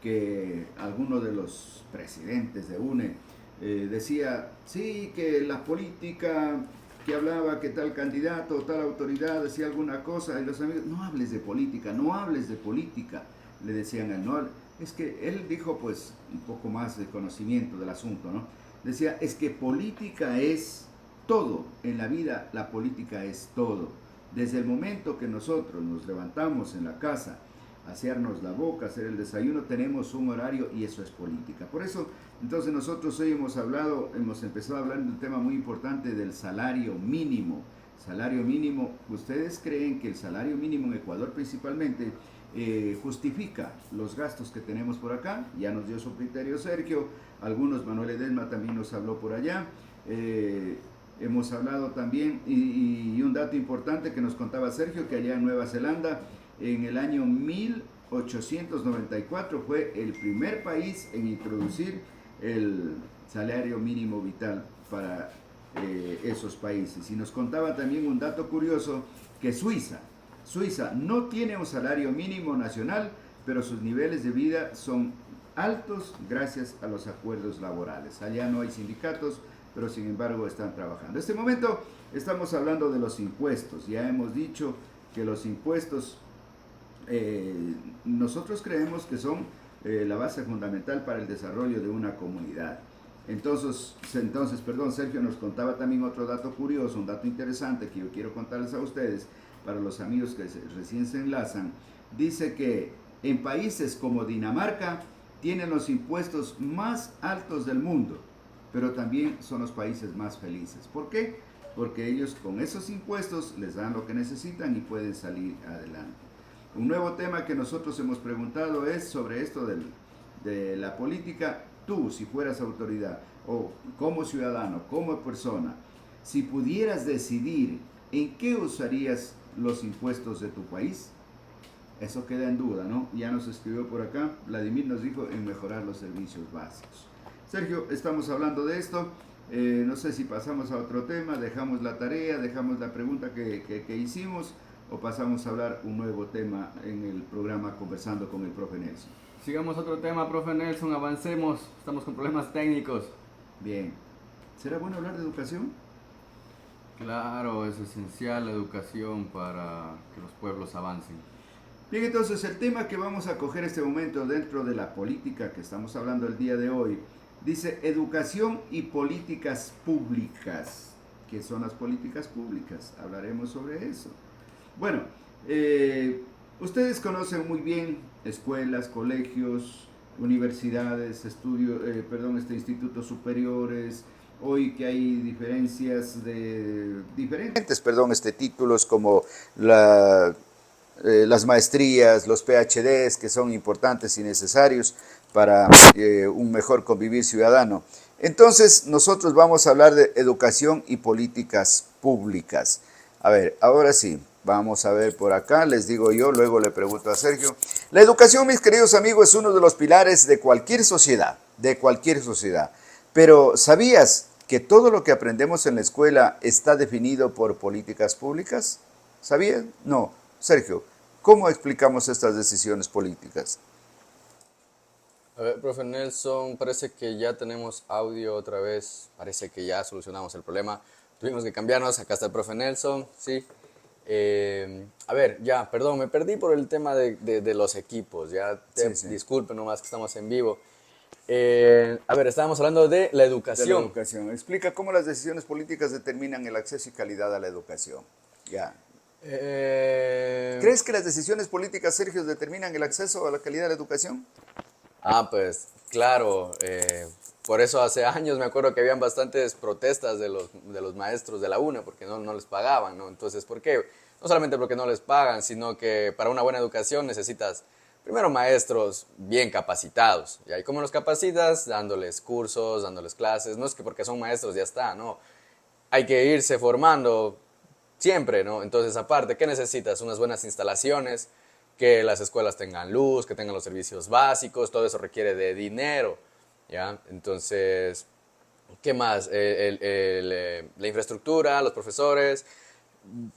A: que alguno de los presidentes de UNE decía, sí, que la política, que hablaba que tal candidato o tal autoridad decía alguna cosa, y los amigos, no hables de política, no hables de política, le decían a él, no, es que él dijo pues un poco más de conocimiento del asunto, ¿no? Decía, es que política es todo, en la vida la política es todo. Desde el momento que nosotros nos levantamos en la casa, asearnos la boca, hacer el desayuno, tenemos un horario y eso es política. Por eso, entonces nosotros hoy hemos empezado a hablar de un tema muy importante del salario mínimo. Salario mínimo, ¿ustedes creen que el salario mínimo en Ecuador principalmente justifica los gastos que tenemos por acá? Ya nos dio su criterio Sergio, Manuel Edesma también nos habló por allá. Hemos hablado también, y un dato importante que nos contaba Sergio, que allá en Nueva Zelanda, en el año 1894 fue el primer país en introducir el salario mínimo vital para esos países. Y nos contaba también un dato curioso, que Suiza no tiene un salario mínimo nacional, pero sus niveles de vida son altos gracias a los acuerdos laborales. Allá no hay sindicatos, pero sin embargo están trabajando. En este momento estamos hablando de los impuestos. Ya hemos dicho que los impuestos nosotros creemos que son la base fundamental para el desarrollo de una comunidad. Entonces, Sergio nos contaba también otro dato curioso, un dato interesante que yo quiero contarles a ustedes, para los amigos que recién se enlazan, dice que en países como Dinamarca tienen los impuestos más altos del mundo, pero también son los países más felices. ¿Por qué? Porque ellos con esos impuestos les dan lo que necesitan y pueden salir adelante. Un nuevo tema que nosotros hemos preguntado es sobre esto de la política. Tú, si fueras autoridad o como ciudadano, como persona, si pudieras decidir en qué usarías los impuestos de tu país, eso queda en duda, ¿no? Ya nos escribió por acá, Vladimir nos dijo en mejorar los servicios básicos. Sergio, estamos hablando de esto, no sé si pasamos a otro tema, dejamos la tarea, dejamos la pregunta que hicimos o pasamos a hablar un nuevo tema en el programa Conversando con el Profe Nelson.
B: Sigamos otro tema, profe Nelson, avancemos, estamos con problemas técnicos.
A: Bien, ¿será bueno hablar de educación?
B: Claro, es esencial la educación para que los pueblos avancen.
A: Bien, entonces el tema que vamos a coger este momento dentro de la política que estamos hablando el día de hoy, dice educación y políticas públicas. ¿Qué son las políticas públicas? Hablaremos sobre eso. Bueno, ustedes conocen muy bien escuelas, colegios, universidades, institutos superiores. Hoy que hay diferentes títulos como las maestrías, los PhDs, que son importantes y necesarios para un mejor convivir ciudadano. Entonces, nosotros vamos a hablar de educación y políticas públicas. A ver, ahora sí, vamos a ver por acá, les digo yo, luego le pregunto a Sergio. La educación, mis queridos amigos, es uno de los pilares de cualquier sociedad, Pero, ¿sabías que todo lo que aprendemos en la escuela está definido por políticas públicas? ¿Sabías? No. Sergio, ¿cómo explicamos estas decisiones políticas?
B: A ver, profe Nelson, parece que ya tenemos audio otra vez, parece que ya solucionamos el problema. Tuvimos que cambiarnos, acá está el profe Nelson, sí. A ver, ya, perdón, me perdí por el tema de los equipos, ya,
A: Sí.
B: disculpen nomás que estamos en vivo. A ver, estábamos hablando de la educación.
A: De la educación. Explica cómo las decisiones políticas determinan el acceso y calidad a la educación. Ya. ¿Crees que las decisiones políticas, Sergio, determinan el acceso a la calidad de la educación?
B: Pues claro, por eso hace años me acuerdo que habían bastantes protestas de los maestros de la UNA porque no les pagaban, ¿no? Entonces, ¿por qué? No solamente porque no les pagan, sino que para una buena educación necesitas primero maestros bien capacitados. ¿Y cómo los capacitas? Dándoles cursos, dándoles clases. No es que porque son maestros ya está, ¿no? Hay que irse formando siempre, ¿no? Entonces, aparte, ¿qué necesitas? Unas buenas instalaciones, que las escuelas tengan luz, que tengan los servicios básicos, todo eso requiere de dinero, ¿ya? Entonces, ¿qué más? La infraestructura, los profesores,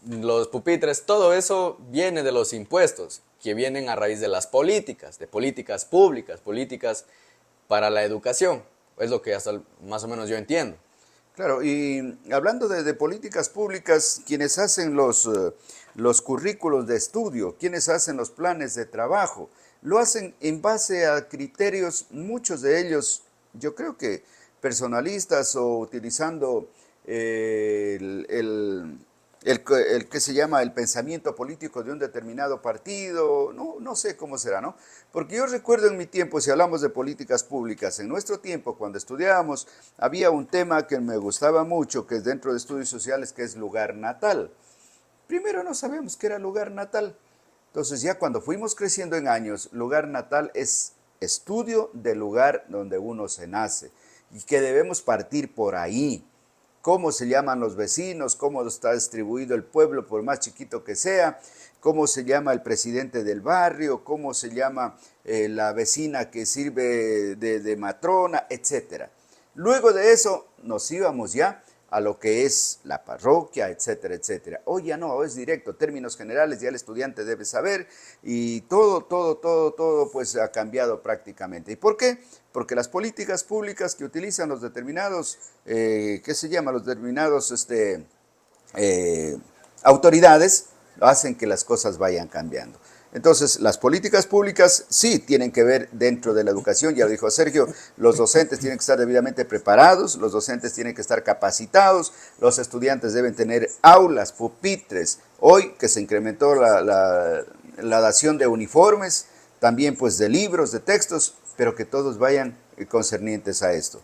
B: los pupitres, todo eso viene de los impuestos, que vienen a raíz de las políticas, de políticas públicas, políticas para la educación. Es lo que hasta más o menos yo entiendo.
A: Claro, y hablando de políticas públicas, quienes hacen los currículos de estudio, quienes hacen los planes de trabajo, lo hacen en base a criterios, muchos de ellos, yo creo que personalistas o utilizando el que se llama el pensamiento político de un determinado partido, no sé cómo será, ¿no? Porque yo recuerdo en mi tiempo, si hablamos de políticas públicas, en nuestro tiempo, cuando estudiábamos, había un tema que me gustaba mucho, que es dentro de estudios sociales, que es lugar natal. Primero no sabíamos qué era lugar natal. Entonces ya cuando fuimos creciendo en años, lugar natal es estudio del lugar donde uno se nace y que debemos partir por ahí. Cómo se llaman los vecinos, cómo está distribuido el pueblo, por más chiquito que sea, cómo se llama el presidente del barrio, cómo se llama la vecina que sirve de matrona, etc. Luego de eso nos íbamos ya a lo que es la parroquia, etcétera, etcétera. Hoy ya no, hoy es directo, términos generales, ya el estudiante debe saber y todo pues ha cambiado prácticamente. ¿Y por qué? Porque las políticas públicas que utilizan los determinados, los determinados autoridades, hacen que las cosas vayan cambiando. Entonces, las políticas públicas sí tienen que ver dentro de la educación, ya lo dijo Sergio, los docentes tienen que estar debidamente preparados, los docentes tienen que estar capacitados, los estudiantes deben tener aulas, pupitres, Hoy que se incrementó la dación de uniformes, también pues de libros, de textos, pero que todos vayan concernientes a esto.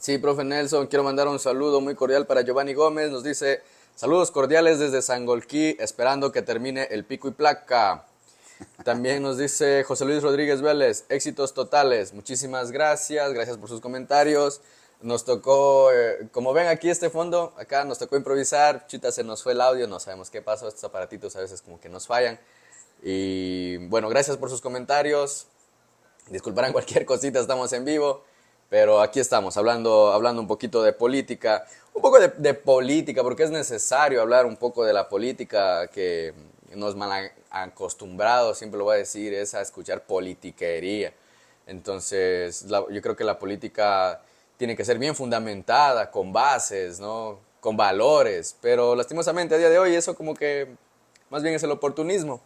B: Sí, profe Nelson, quiero mandar un saludo muy cordial para Giovanni Gómez. Nos dice, saludos cordiales desde Sangolquí, esperando que termine el pico y placa. También nos dice José Luis Rodríguez Vélez, éxitos totales. Muchísimas gracias, gracias por sus comentarios. Nos tocó, como ven aquí este fondo, acá nos tocó improvisar. Chita, se nos fue el audio, no sabemos qué pasó. Estos aparatitos a veces como que nos fallan. Y bueno, gracias por sus comentarios. Disculparán cualquier cosita, estamos en vivo. Pero aquí estamos, hablando un poquito de política, un poco de política, porque es necesario hablar un poco de la política que nos mal acostumbrados, siempre lo voy a decir, es a escuchar politiquería. Entonces, yo creo que la política tiene que ser bien fundamentada, con bases, ¿no? Con valores, pero lastimosamente a día de hoy eso como que más bien es el oportunismo.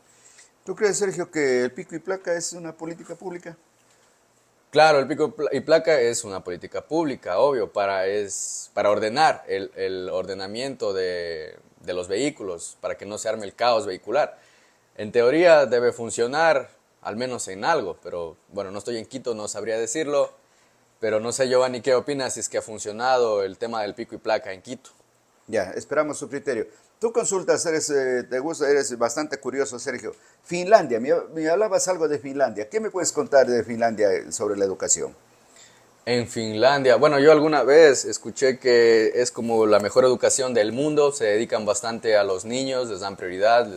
A: ¿Tú crees, Sergio, que el pico y placa es una política pública?
B: Claro, el pico y placa es una política pública, obvio, para ordenar el ordenamiento de los vehículos, para que no se arme el caos vehicular. En teoría debe funcionar, al menos en algo, pero bueno, no estoy en Quito, no sabría decirlo, pero no sé, Giovanni, ¿qué opinas si es que ha funcionado el tema del pico y placa en Quito?
A: Ya, esperamos su criterio. Tú consultas, te gusta, eres bastante curioso, Sergio. Finlandia, me hablabas algo de Finlandia. ¿Qué me puedes contar de Finlandia sobre la educación?
B: En Finlandia, bueno, yo alguna vez escuché que es como la mejor educación del mundo, se dedican bastante a los niños, les dan prioridad,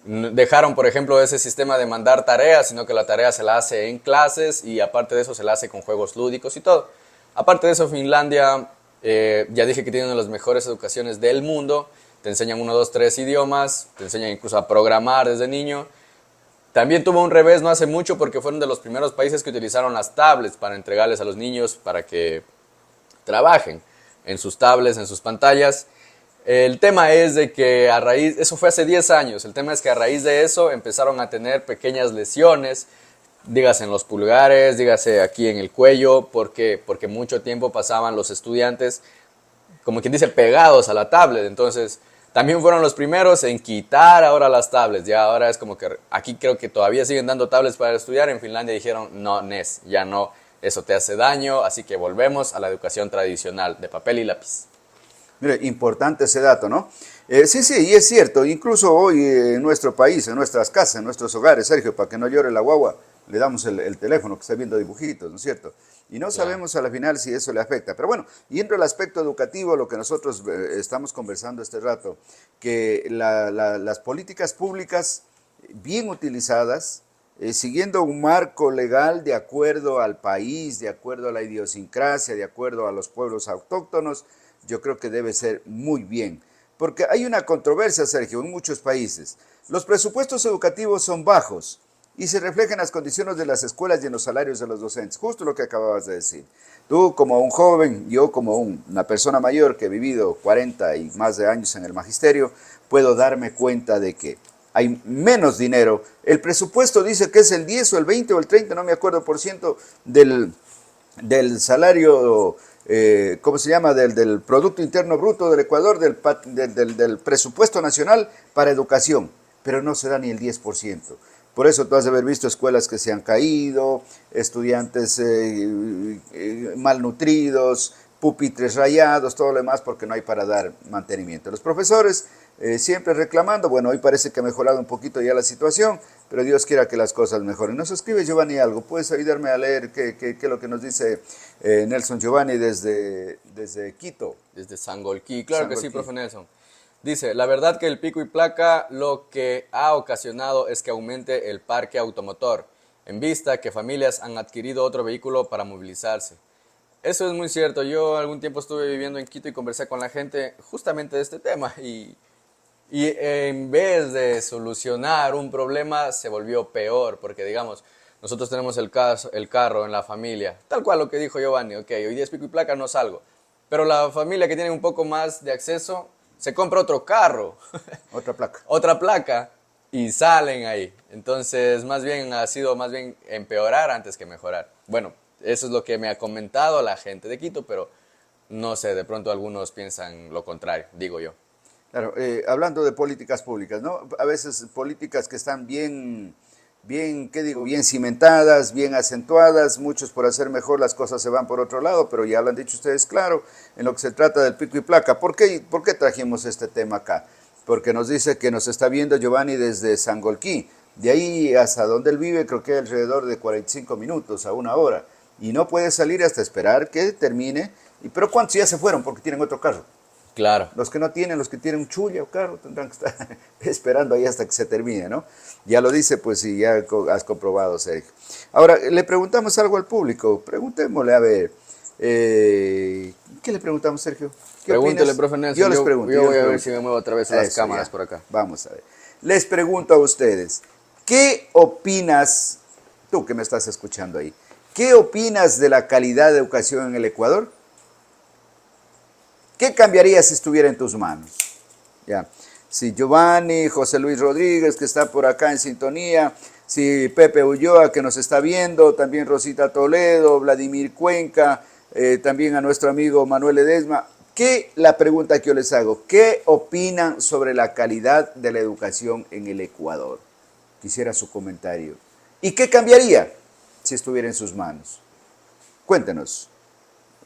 B: dejaron, por ejemplo, ese sistema de mandar tareas, sino que la tarea se la hace en clases y aparte de eso se la hace con juegos lúdicos y todo. Aparte de eso, Finlandia, ya dije que tiene una de las mejores educaciones del mundo, te enseñan 1, 2, 3 idiomas, te enseñan incluso a programar desde niño. También tuvo un revés no hace mucho porque fueron de los primeros países que utilizaron las tablets para entregarles a los niños para que trabajen en sus tablets, en sus pantallas. El tema es de que a raíz, eso fue hace 10 años, el tema es que a raíz de eso empezaron a tener pequeñas lesiones, dígase en los pulgares, dígase aquí en el cuello, porque mucho tiempo pasaban los estudiantes, como quien dice, pegados a la tablet. Entonces, también fueron los primeros en quitar ahora las tablets. Ya ahora es como que aquí creo que todavía siguen dando tablets para estudiar. En Finlandia dijeron, no, Nes, ya no, eso te hace daño, así que volvemos a la educación tradicional de papel y lápiz.
A: Mire, importante ese dato, ¿no? Sí, sí, y es cierto, incluso hoy en nuestro país, en nuestras casas, en nuestros hogares, Sergio, para que no llore la guagua, le damos el teléfono que está viendo dibujitos, ¿no es cierto? Y no sabemos a la final si eso le afecta. Pero bueno, yendo al aspecto educativo, lo que nosotros estamos conversando este rato, que las políticas públicas bien utilizadas, siguiendo un marco legal de acuerdo al país, de acuerdo a la idiosincrasia, de acuerdo a los pueblos autóctonos, yo creo que debe ser muy bien. Porque hay una controversia, Sergio, en muchos países. Los presupuestos educativos son bajos y se reflejan en las condiciones de las escuelas y en los salarios de los docentes. Justo lo que acababas de decir. Tú como un joven, yo como una persona mayor que he vivido 40 y más de años en el magisterio, puedo darme cuenta de que hay menos dinero. El presupuesto dice que es el 10 o el 20 o el 30, no me acuerdo, por ciento del salario, ¿cómo se llama?, del Producto Interno Bruto del Ecuador, del presupuesto nacional para educación, pero no se da ni el 10%. Por eso tú has de haber visto escuelas que se han caído, estudiantes malnutridos, pupitres rayados, todo lo demás, porque no hay para dar mantenimiento. Los profesores siempre reclamando, bueno, hoy parece que ha mejorado un poquito ya la situación, pero Dios quiera que las cosas mejoren. Nos escribe Giovanni algo, ¿puedes ayudarme a leer qué es lo que nos dice Nelson Giovanni desde Quito?
B: Desde Sangolquí, claro que sí,
A: Sangolquí.
B: profe Nelson. Dice, la verdad que el pico y placa lo que ha ocasionado es que aumente el parque automotor, en vista que familias han adquirido otro vehículo para movilizarse. Eso es muy cierto, yo algún tiempo estuve viviendo en Quito y conversé con la gente justamente de este tema y en vez de solucionar un problema se volvió peor, porque digamos, nosotros tenemos el carro en la familia, tal cual lo que dijo Giovanni, ok, hoy día es pico y placa, no salgo. Pero la familia que tiene un poco más de acceso se compra otro carro,
A: Otra placa.
B: otra placa y salen ahí. Entonces, más bien ha sido más bien empeorar antes que mejorar. Bueno, eso es lo que me ha comentado la gente de Quito, pero no sé, de pronto algunos piensan lo contrario, digo yo.
A: Claro, hablando de políticas públicas, ¿no? A veces políticas que están ¿qué digo? Bien cimentadas, bien acentuadas, muchos por hacer mejor las cosas se van por otro lado, pero ya lo han dicho ustedes claro, en lo que se trata del pico y placa. Por qué trajimos este tema acá? Porque nos dice que nos está viendo Giovanni desde Sangolquí. De ahí hasta donde él vive creo que alrededor de 45 minutos a una hora. Y no puede salir hasta esperar que termine. Pero ¿cuántos ya se fueron? Porque tienen otro carro.
B: Claro.
A: Los que no tienen, los que tienen un chulla o carro, tendrán que estar esperando ahí hasta que se termine, ¿no? Ya lo dice, pues si ya has comprobado, Sergio. Ahora, le preguntamos algo al público. Preguntémosle, a ver, ¿qué le preguntamos, Sergio? ¿Qué
B: Pregúntele,
A: opinas?
B: profe Nelson.
A: Yo les pregunto.
B: Yo
A: yo
B: voy
A: les
B: a ver
A: pregunto.
B: si me muevo otra vez a las
A: Eso,
B: cámaras
A: ya.
B: por acá.
A: Vamos a ver. Les pregunto a ustedes, ¿qué opinas, tú que me estás escuchando ahí, qué opinas de la calidad de educación en el Ecuador? ¿Qué cambiaría si estuviera en tus manos? Ya. Si Giovanni, José Luis Rodríguez, que está por acá en sintonía, si Pepe Ulloa, que nos está viendo, también Rosita Toledo, Vladimir Cuenca, también a nuestro amigo Manuel Ledesma. La pregunta que yo les hago, ¿qué opinan sobre la calidad de la educación en el Ecuador? Quisiera su comentario. ¿Y qué cambiaría si estuviera en sus manos? Cuéntenos.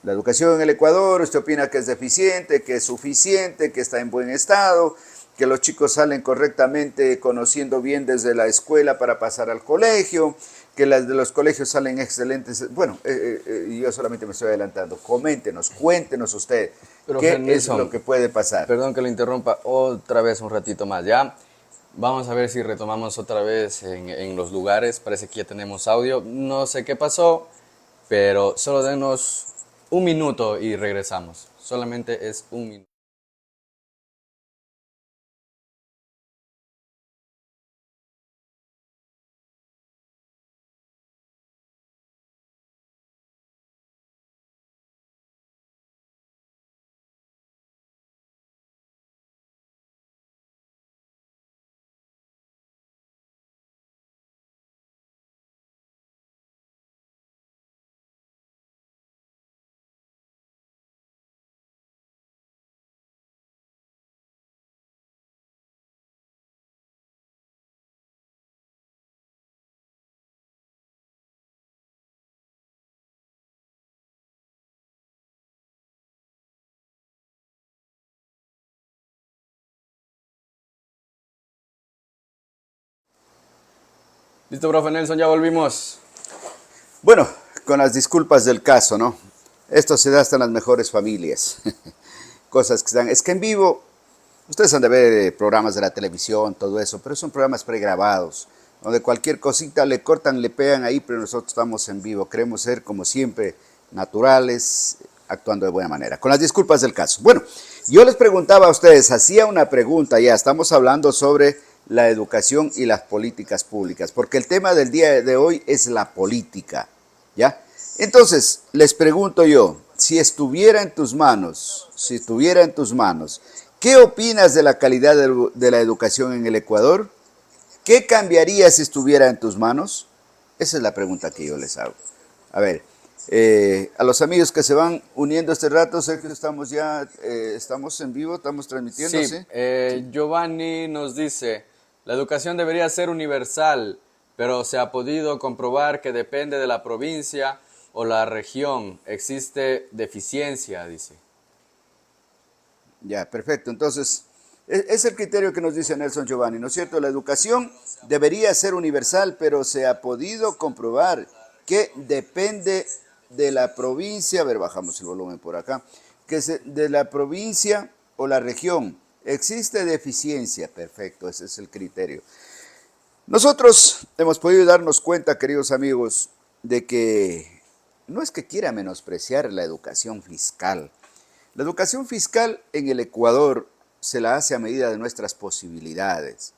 A: La educación en el Ecuador, ¿usted opina que es deficiente, que es suficiente, que está en buen estado, que los chicos salen correctamente conociendo bien desde la escuela para pasar al colegio, que las de los colegios salen excelentes? Bueno, yo solamente me estoy adelantando. Coméntenos, cuéntenos usted,
B: Profe
A: ¿qué es
B: Nelson,
A: lo que puede pasar?
B: perdón que lo interrumpa otra vez un ratito más, ¿ya? Vamos a ver si retomamos otra vez en los lugares. Parece que ya tenemos audio. No sé qué pasó, pero solo denos un minuto y regresamos. Solamente es un minuto. Listo, profe Nelson, ya volvimos.
A: Bueno, con las disculpas del caso, ¿no? Esto se da hasta en las mejores familias. Cosas que están... Es que en vivo, ustedes han de ver programas de la televisión, todo eso, pero son programas pregrabados, donde cualquier cosita le cortan, le pegan ahí, pero nosotros estamos en vivo. Queremos ser, como siempre, naturales, actuando de buena manera. Con las disculpas del caso. Bueno, yo les preguntaba a ustedes, hacía una pregunta ya, estamos hablando sobre la educación y las políticas públicas, porque el tema del día de hoy es la política, ¿ya? Entonces, les pregunto yo, si estuviera en tus manos, ¿qué opinas de la calidad de la educación en el Ecuador? ¿Qué cambiaría si estuviera en tus manos? Esa es la pregunta que yo les hago. A ver, a los amigos que se van uniendo este rato, sé que estamos ya, estamos en vivo, estamos transmitiendo,
B: Sí,
A: ¿sí?
B: Giovanni nos dice, la educación debería ser universal, pero se ha podido comprobar que depende de la provincia o la región. Existe deficiencia, dice.
A: Ya, perfecto. Entonces, es el criterio que nos dice Nelson Giovanni, ¿no es cierto? La educación debería ser universal, pero se ha podido comprobar que depende de la provincia, a ver, bajamos el volumen por acá, de la provincia o la región. Existe deficiencia, perfecto, ese es el criterio. Nosotros hemos podido darnos cuenta, queridos amigos, de que no es que quiera menospreciar la educación fiscal. La educación fiscal en el Ecuador se la hace a medida de nuestras posibilidades.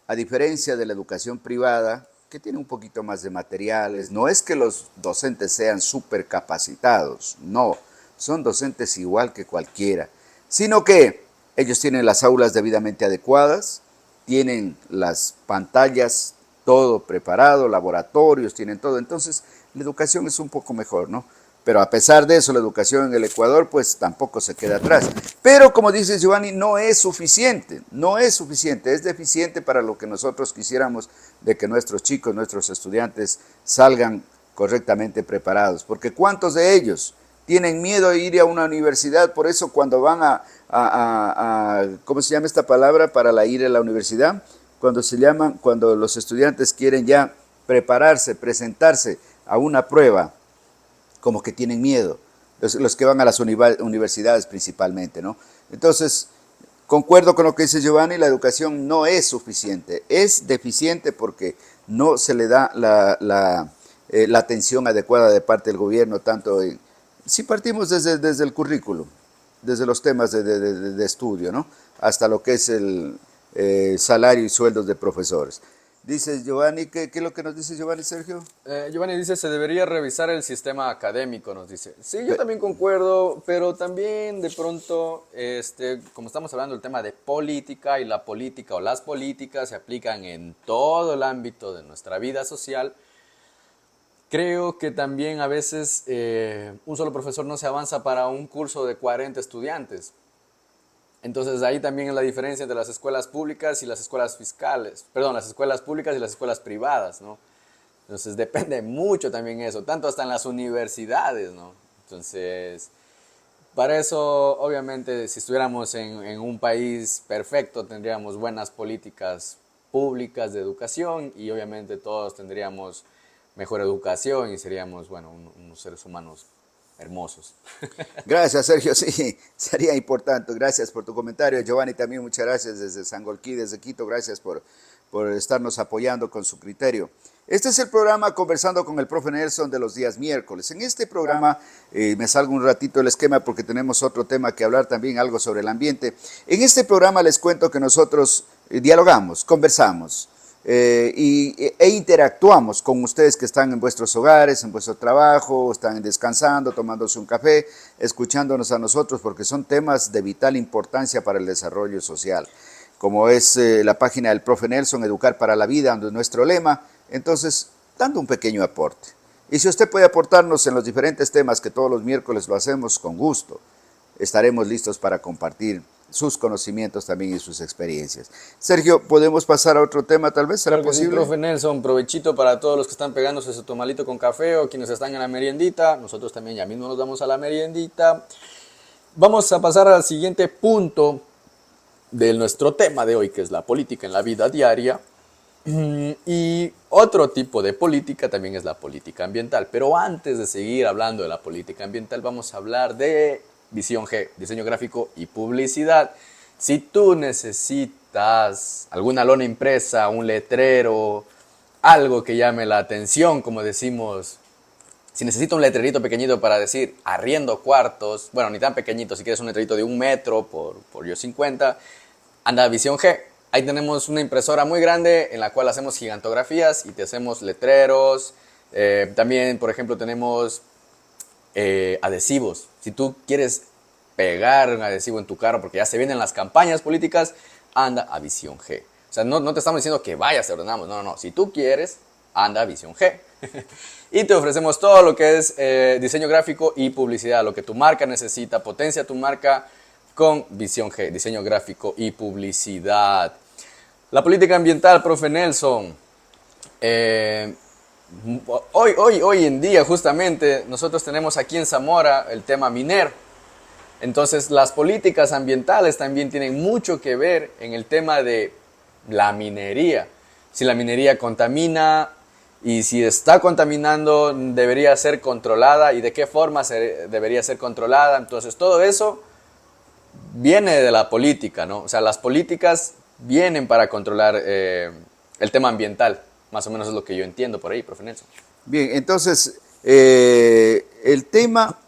A: A diferencia de la educación privada, que tiene un poquito más de materiales, no es que los docentes sean súper capacitados, no, son docentes igual que cualquiera, sino que ellos tienen las aulas debidamente adecuadas, tienen las pantallas, todo preparado, laboratorios, tienen todo. Entonces, la educación es un poco mejor, ¿no? Pero a pesar de eso, la educación en el Ecuador pues tampoco se queda atrás. Pero como dice Giovanni, no es suficiente, es deficiente para lo que nosotros quisiéramos de que nuestros chicos, nuestros estudiantes salgan correctamente preparados. Porque ¿cuántos de ellos tienen miedo de ir a una universidad? Por eso cuando van ¿cómo se llama esta palabra para ir a la universidad? Cuando los estudiantes quieren ya prepararse, presentarse a una prueba, como que tienen miedo, los que van a las universidades principalmente, ¿no? Entonces, concuerdo con lo que dice Giovanni, la educación no es suficiente, es deficiente porque no se le da la atención adecuada de parte del gobierno, si partimos desde el currículum, desde los temas de estudio, ¿no? Hasta lo que es el salario y sueldos de profesores. Dice Giovanni, ¿qué es lo que nos dice Giovanni, Sergio?
B: Giovanni dice, se debería revisar el sistema académico, nos dice. Sí, yo también concuerdo, pero también de pronto, como estamos hablando del tema de política, y la política o las políticas se aplican en todo el ámbito de nuestra vida social, creo que también a veces un solo profesor no se avanza para un curso de 40 estudiantes. Entonces ahí también es la diferencia entre las escuelas públicas y las escuelas las escuelas públicas y las escuelas privadas, ¿no? Entonces depende mucho también eso, tanto hasta en las universidades, ¿no? Entonces, para eso, obviamente, si estuviéramos en un país perfecto, tendríamos buenas políticas públicas de educación y obviamente todos tendríamos mejor educación y seríamos, bueno, unos seres humanos hermosos.
A: Gracias, Sergio. Sí, sería importante. Gracias por tu comentario. Giovanni, también muchas gracias desde Sangolquí, desde Quito. Gracias por estarnos apoyando con su criterio. Este es el programa Conversando con el Profe Nelson de los días miércoles. En este programa, me salgo un ratito del esquema porque tenemos otro tema que hablar también, algo sobre el ambiente. En este programa les cuento que nosotros dialogamos, conversamos, e interactuamos con ustedes que están en vuestros hogares, en vuestro trabajo, están descansando, tomándose un café, escuchándonos a nosotros, porque son temas de vital importancia para el desarrollo social, como es la página del Profe Nelson, Educar para la Vida, donde es nuestro lema. Entonces, dando un pequeño aporte. Y si usted puede aportarnos en los diferentes temas que todos los miércoles lo hacemos con gusto, estaremos listos para compartir sus conocimientos también y sus experiencias. Sergio, ¿podemos pasar a otro tema tal vez? ¿Será posible?
B: Sí, profe Nelson, provechito para todos los que están pegándose su tomalito con café o quienes están en la meriendita. Nosotros también ya mismo nos vamos a la meriendita. Vamos a pasar al siguiente punto de nuestro tema de hoy, que es la política en la vida diaria. Y otro tipo de política también es la política ambiental. Pero antes de seguir hablando de la política ambiental, vamos a hablar de Visión G, diseño gráfico y publicidad. Si tú necesitas alguna lona impresa, un letrero, algo que llame la atención, como decimos, si necesitas un letrerito pequeñito para decir arriendo cuartos, bueno, ni tan pequeñito, si quieres un letrerito de 1 metro por yo 50, anda a Visión G. Ahí tenemos una impresora muy grande en la cual hacemos gigantografías y te hacemos letreros. También, por ejemplo, tenemos adhesivos. Si tú quieres pegar un adhesivo en tu carro porque ya se vienen las campañas políticas, anda a Visión G. O sea, no te estamos diciendo que vayas, te ordenamos. No. Si tú quieres, anda a Visión G. Y te ofrecemos todo lo que es diseño gráfico y publicidad, lo que tu marca necesita. Potencia tu marca con Visión G, diseño gráfico y publicidad. La política ambiental, profe Nelson. Hoy en día, justamente, nosotros tenemos aquí en Zamora el tema minero. Entonces, las políticas ambientales también tienen mucho que ver en el tema de la minería. Si la minería contamina y si está contaminando, debería ser controlada y de qué forma debería ser controlada. Entonces, todo eso viene de la política, ¿no? O sea, las políticas vienen para controlar el tema ambiental. Más o menos es lo que yo entiendo por ahí, profe Nelson.
A: Bien, entonces, el tema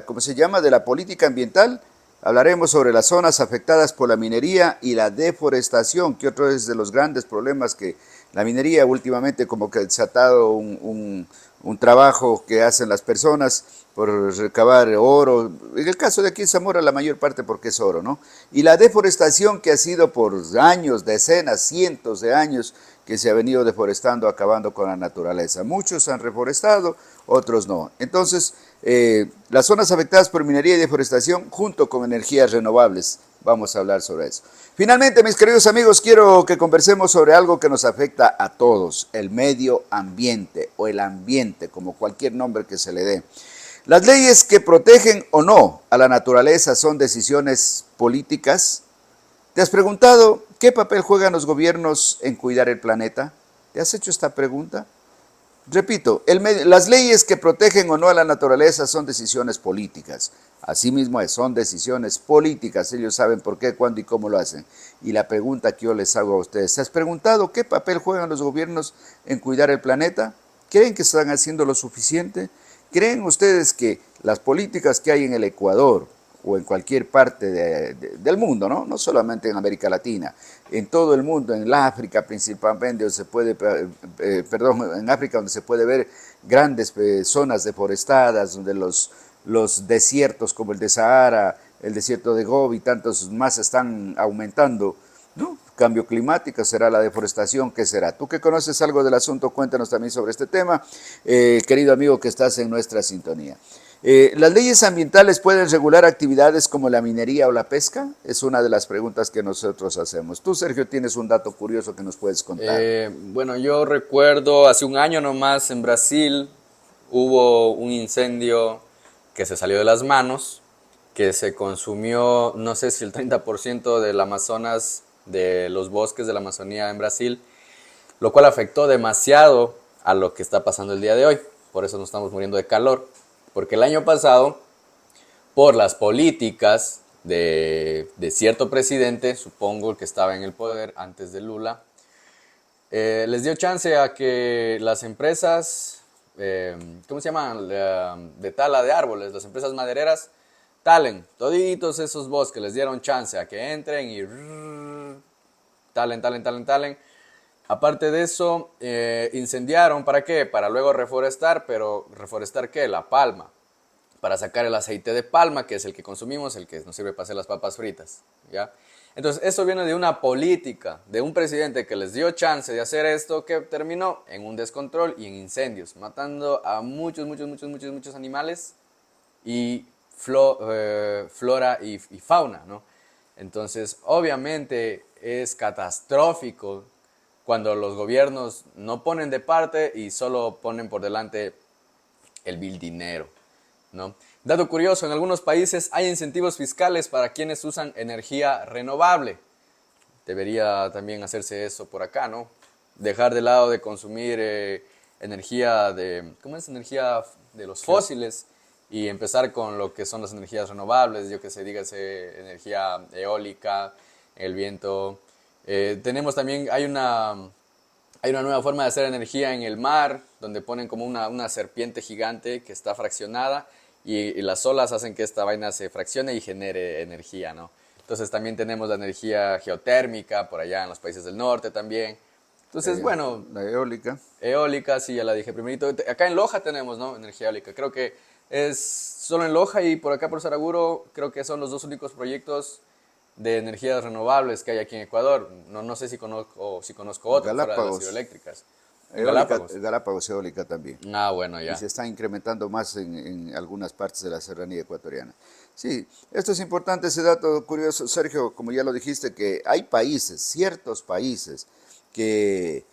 A: ¿cómo se llama? De la política ambiental, hablaremos sobre las zonas afectadas por la minería y la deforestación, que otro es de los grandes problemas que la minería últimamente como que ha desatado un trabajo que hacen las personas por recabar oro. En el caso de aquí en Zamora, la mayor parte porque es oro, ¿no? Y la deforestación que ha sido por años, decenas, cientos de años, que se ha venido deforestando, acabando con la naturaleza. Muchos han reforestado, otros no. Entonces, las zonas afectadas por minería y deforestación junto con energías renovables. Vamos a hablar sobre eso. Finalmente, mis queridos amigos, quiero que conversemos sobre algo que nos afecta a todos, el medio ambiente o el ambiente, como cualquier nombre que se le dé. Las leyes que protegen o no a la naturaleza son decisiones políticas. ¿Te has preguntado qué papel juegan los gobiernos en cuidar el planeta? ¿Te has hecho esta pregunta? Repito, las leyes que protegen o no a la naturaleza son decisiones políticas. Asimismo, son decisiones políticas. Ellos saben por qué, cuándo y cómo lo hacen. Y la pregunta que yo les hago a ustedes, ¿se has preguntado qué papel juegan los gobiernos en cuidar el planeta? ¿Creen que están haciendo lo suficiente? ¿Creen ustedes que las políticas que hay en el Ecuador o en cualquier parte del mundo, ¿no? No solamente en América Latina, en todo el mundo, en la África principalmente, donde se puede, en África donde se puede ver grandes zonas deforestadas, donde los desiertos como el de Sahara, el desierto de Gobi y tantos más están aumentando, ¿no? Cambio climático, será la deforestación, ¿qué será? Tú que conoces algo del asunto, cuéntanos también sobre este tema, querido amigo que estás en nuestra sintonía. ¿Las leyes ambientales pueden regular actividades como la minería o la pesca? Es una de las preguntas que nosotros hacemos. Tú, Sergio, tienes un dato curioso que nos puedes contar.
B: Bueno, yo recuerdo hace un año nomás en Brasil hubo un incendio que se salió de las manos, que se consumió, no sé si el 30% del Amazonas, de los bosques de la Amazonía en Brasil, lo cual afectó demasiado a lo que está pasando el día de hoy. Por eso nos estamos muriendo de calor. Porque el año pasado, por las políticas de cierto presidente, supongo el que estaba en el poder antes de Lula, les dio chance a que las empresas, ¿cómo se llaman? De tala de árboles, las empresas madereras, talen toditos esos bosques, les dieron chance a que entren y talen. Aparte de eso, incendiaron, ¿para qué? Para luego reforestar, pero ¿reforestar qué? La palma, para sacar el aceite de palma, que es el que consumimos, el que nos sirve para hacer las papas fritas, ¿ya? Entonces, eso viene de una política, de un presidente que les dio chance de hacer esto, que terminó en un descontrol y en incendios, matando a muchos animales y flora y fauna, ¿no? Entonces, obviamente es catastrófico cuando los gobiernos no ponen de parte y solo ponen por delante el vil dinero, ¿no? Dato curioso, en algunos países hay incentivos fiscales para quienes usan energía renovable. Debería también hacerse eso por acá, ¿no? Dejar de lado de consumir energía de, ¿cómo es? Energía de los fósiles y empezar con lo que son las energías renovables, yo que sé, dígase energía eólica, el viento. Tenemos también, hay una nueva forma de hacer energía en el mar, donde ponen como una serpiente gigante que está fraccionada y las olas hacen que esta vaina se fraccione y genere energía, ¿no? Entonces también tenemos la energía geotérmica por allá en los países del norte también. Entonces, bueno,
A: La eólica.
B: eólica, sí, ya la dije primerito. Acá en Loja tenemos, ¿no? Energía eólica. Creo que es solo en Loja y por acá por Saraguro, creo que son los dos únicos proyectos de energías renovables que hay aquí en Ecuador. No sé si conozco otros fuera de las hidroeléctricas. En Galápagos.
A: Galápagos eólica también.
B: Ah, bueno, ya.
A: Y se está incrementando más en algunas partes de la serranía ecuatoriana. Sí, esto es importante, ese dato curioso, Sergio, como ya lo dijiste, que hay países, ciertos países, que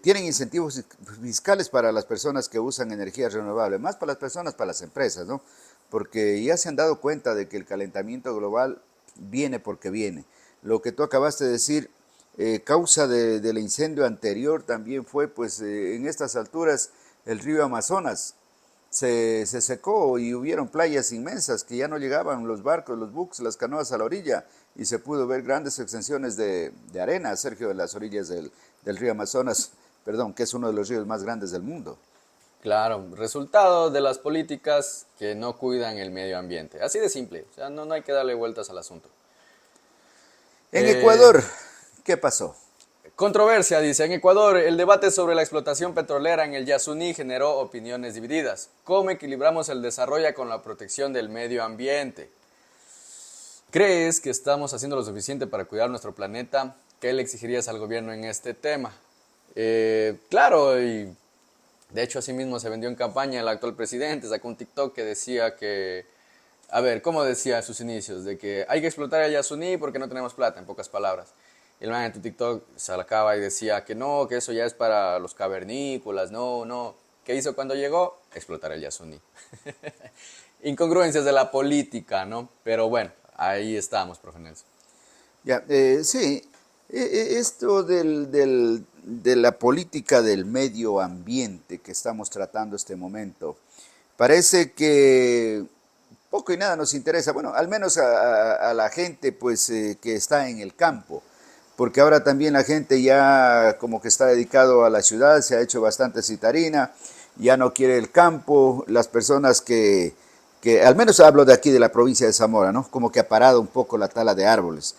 A: tienen incentivos fiscales para las personas que usan energía renovable, más para las personas, para las empresas, ¿no? Porque ya se han dado cuenta de que el calentamiento global viene porque viene. Lo que tú acabaste de decir, causa del incendio anterior también fue, pues, en estas alturas, el río Amazonas se secó y hubieron playas inmensas que ya no llegaban los barcos, los buques, las canoas a la orilla y se pudo ver grandes extensiones de arena, Sergio, en las orillas del río Amazonas, perdón, que es uno de los ríos más grandes del mundo.
B: Claro, resultado de las políticas que no cuidan el medio ambiente. Así de simple, o sea, no hay que darle vueltas al asunto.
A: En Ecuador, ¿qué pasó?
B: Controversia, dice. En Ecuador, el debate sobre la explotación petrolera en el Yasuní generó opiniones divididas. ¿Cómo equilibramos el desarrollo con la protección del medio ambiente? ¿Crees que estamos haciendo lo suficiente para cuidar nuestro planeta? ¿Qué le exigirías al gobierno en este tema? Claro, y de hecho así mismo se vendió en campaña el actual presidente, sacó un TikTok que decía que, a ver, ¿cómo decía a sus inicios? De que hay que explotar a Yasuní porque no tenemos plata, en pocas palabras. Y el man en tu TikTok sacaba y decía que no, que eso ya es para los cavernícolas, no, no. ¿Qué hizo cuando llegó? Explotar el Yasuní. Incongruencias de la política, ¿no? Pero bueno, ahí estamos, profe Nelson.
A: Ya, sí, esto de la política del medio ambiente que estamos tratando este momento, parece que poco y nada nos interesa, bueno, al menos a la gente pues que está en el campo, porque ahora también la gente ya como que está dedicado a la ciudad, se ha hecho bastante citarina, ya no quiere el campo, las personas que al menos hablo de aquí de la provincia de Zamora, ¿no? Como que ha parado un poco la tala de árboles,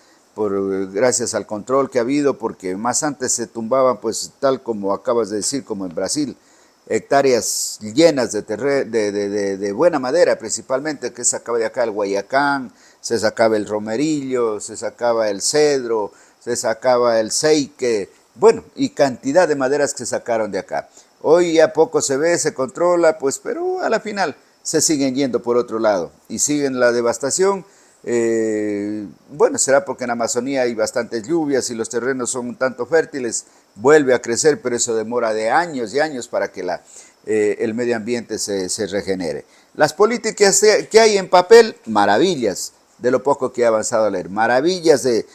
A: gracias al control que ha habido, porque más antes se tumbaban, pues tal como acabas de decir, como en Brasil, hectáreas llenas de buena madera, principalmente, que se sacaba de acá el guayacán, se sacaba el romerillo, se sacaba el cedro, se sacaba el ceique, bueno, y cantidad de maderas que se sacaron de acá. Hoy ya poco se ve, se controla, pues, pero a la final se siguen yendo por otro lado y siguen la devastación. Bueno, será porque en Amazonía hay bastantes lluvias y los terrenos son un tanto fértiles, vuelve a crecer, pero eso demora de años y años para que el medio ambiente se regenere. Las políticas que hay en papel, maravillas, de lo poco que he avanzado a leer, maravillas de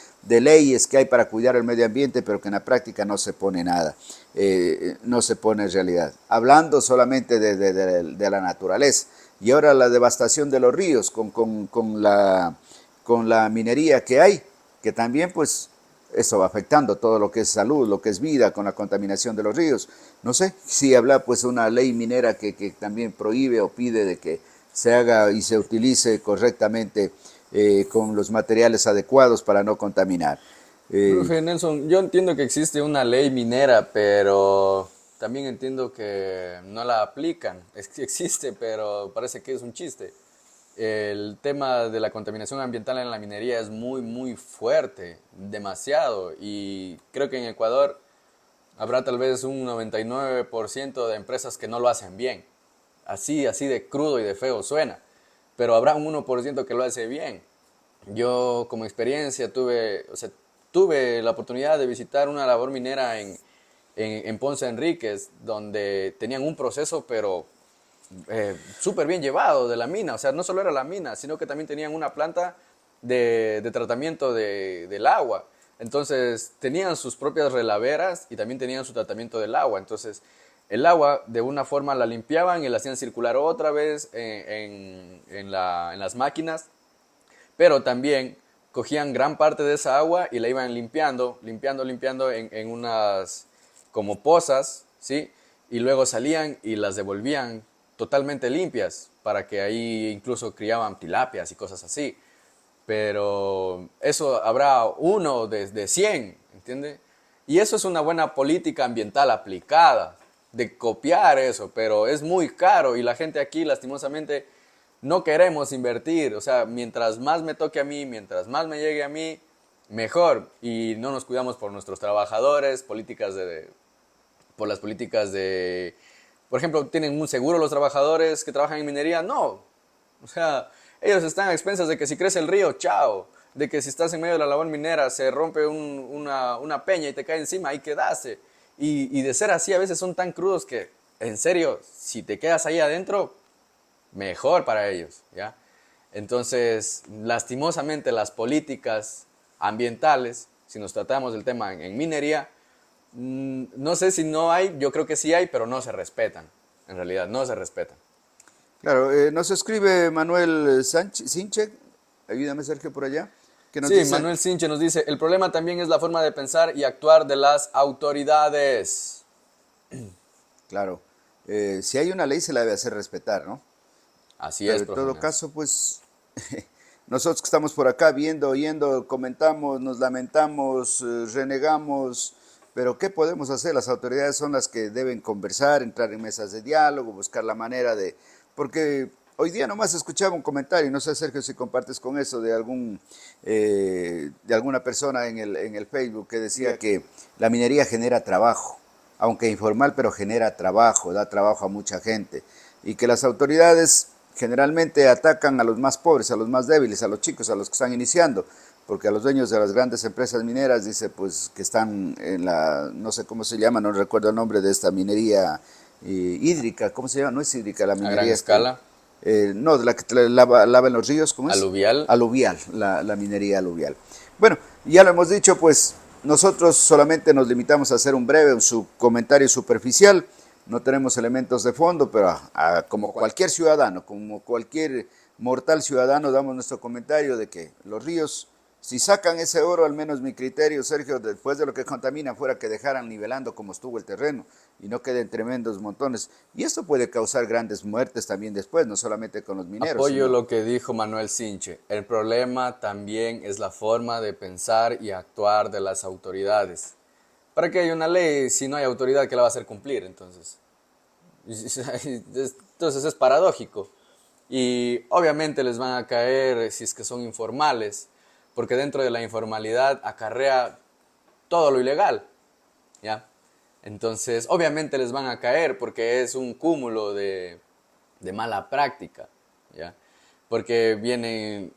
A: leyes que hay para cuidar el medio ambiente, pero que en la práctica no se pone nada, no se pone en realidad. Hablando solamente de la naturaleza. Y ahora la devastación de los ríos con la minería que hay, que también pues eso va afectando todo lo que es salud, lo que es vida, con la contaminación de los ríos. No sé si habla pues una ley minera que también prohíbe o pide de que se haga y se utilice correctamente con los materiales adecuados para no contaminar. Eh,
B: Profe Nelson, yo entiendo que existe una ley minera, pero también entiendo que no la aplican. Es que existe, pero parece que es un chiste. El tema de la contaminación ambiental en la minería es muy, muy fuerte, demasiado. Y creo que en Ecuador habrá tal vez un 99% de empresas que no lo hacen bien. Así de crudo y de feo suena. Pero habrá un 1% que lo hace bien. Yo como experiencia tuve la oportunidad de visitar una labor minera en Ponce Enríquez, donde tenían un proceso, pero súper bien llevado de la mina. O sea, no solo era la mina, sino que también tenían una planta de tratamiento del agua. Entonces, tenían sus propias relaveras y también tenían su tratamiento del agua. Entonces, el agua de una forma la limpiaban y la hacían circular otra vez en las máquinas, pero también cogían gran parte de esa agua y la iban limpiando en unas como pozas, ¿sí? Y luego salían y las devolvían totalmente limpias para que ahí incluso criaban tilapias y cosas así. Pero eso habrá uno de 100, ¿entiende? Y eso es una buena política ambiental aplicada, de copiar eso, pero es muy caro y la gente aquí lastimosamente no queremos invertir. O sea, mientras más me toque a mí, mientras más me llegue a mí, mejor. Y no nos cuidamos por nuestros trabajadores, por las políticas de... Por ejemplo, ¿tienen un seguro los trabajadores que trabajan en minería? No. O sea, ellos están a expensas de que si crece el río, chao. De que si estás en medio de la labor minera, se rompe una peña y te cae encima, ahí quedaste. Y de ser así, a veces son tan crudos que, en serio, si te quedas ahí adentro, mejor para ellos, ¿ya? Entonces, lastimosamente, las políticas ambientales, si nos tratamos del tema en minería, no sé si no hay, yo creo que sí hay, pero no se respetan. En realidad, no se respetan.
A: claro, nos escribe Manuel Sánchez, Sinche, ayúdame Sergio por allá, que nos
B: Sí,
A: dice,
B: Manuel Sinche nos dice, el problema también es la forma de pensar y actuar de las autoridades.
A: claro, si hay una ley se la debe hacer respetar, ¿no?
B: Así
A: Pero
B: es,
A: en
B: profe
A: todo
B: Nelson.
A: caso, pues nosotros que estamos por acá viendo, oyendo, comentamos, nos lamentamos, renegamos, pero ¿qué podemos hacer? Las autoridades son las que deben conversar, entrar en mesas de diálogo, buscar la manera de... Porque hoy día nomás escuchaba un comentario, no sé Sergio si compartes con eso, de alguna persona en el Facebook que decía que la minería genera trabajo. aunque informal, pero genera trabajo, da trabajo a mucha gente. Y que las autoridades generalmente atacan a los más pobres, a los más débiles, a los chicos, a los que están iniciando, porque a los dueños de las grandes empresas mineras dice pues que están en la, no sé cómo se llama, no recuerdo el nombre de esta minería hídrica, ¿cómo se llama? No es hídrica la
B: A
A: minería.
B: gran escala.
A: No, de la que te lava en los ríos, ¿cómo es?
B: Aluvial.
A: Aluvial, la minería aluvial. Bueno, ya lo hemos dicho, pues nosotros solamente nos limitamos a hacer un breve, un comentario superficial, no tenemos elementos de fondo, pero como cualquier ciudadano, como cualquier mortal ciudadano, damos nuestro comentario de que los ríos, si sacan ese oro, al menos mi criterio, Sergio, después de lo que contaminan, fuera que dejaran nivelando como estuvo el terreno y no queden tremendos montones. Y esto puede causar grandes muertes también después, no solamente con los mineros.
B: Apoyo lo que dijo Manuel Sinche. El problema también es la forma de pensar y actuar de las autoridades. ¿Para qué hay una ley si no hay autoridad que la va a hacer cumplir? Entonces es paradójico. Y obviamente les van a caer si es que son informales, porque dentro de la informalidad acarrea todo lo ilegal, ¿ya? Entonces, obviamente les van a caer porque es un cúmulo de mala práctica, ¿ya? Porque vienen,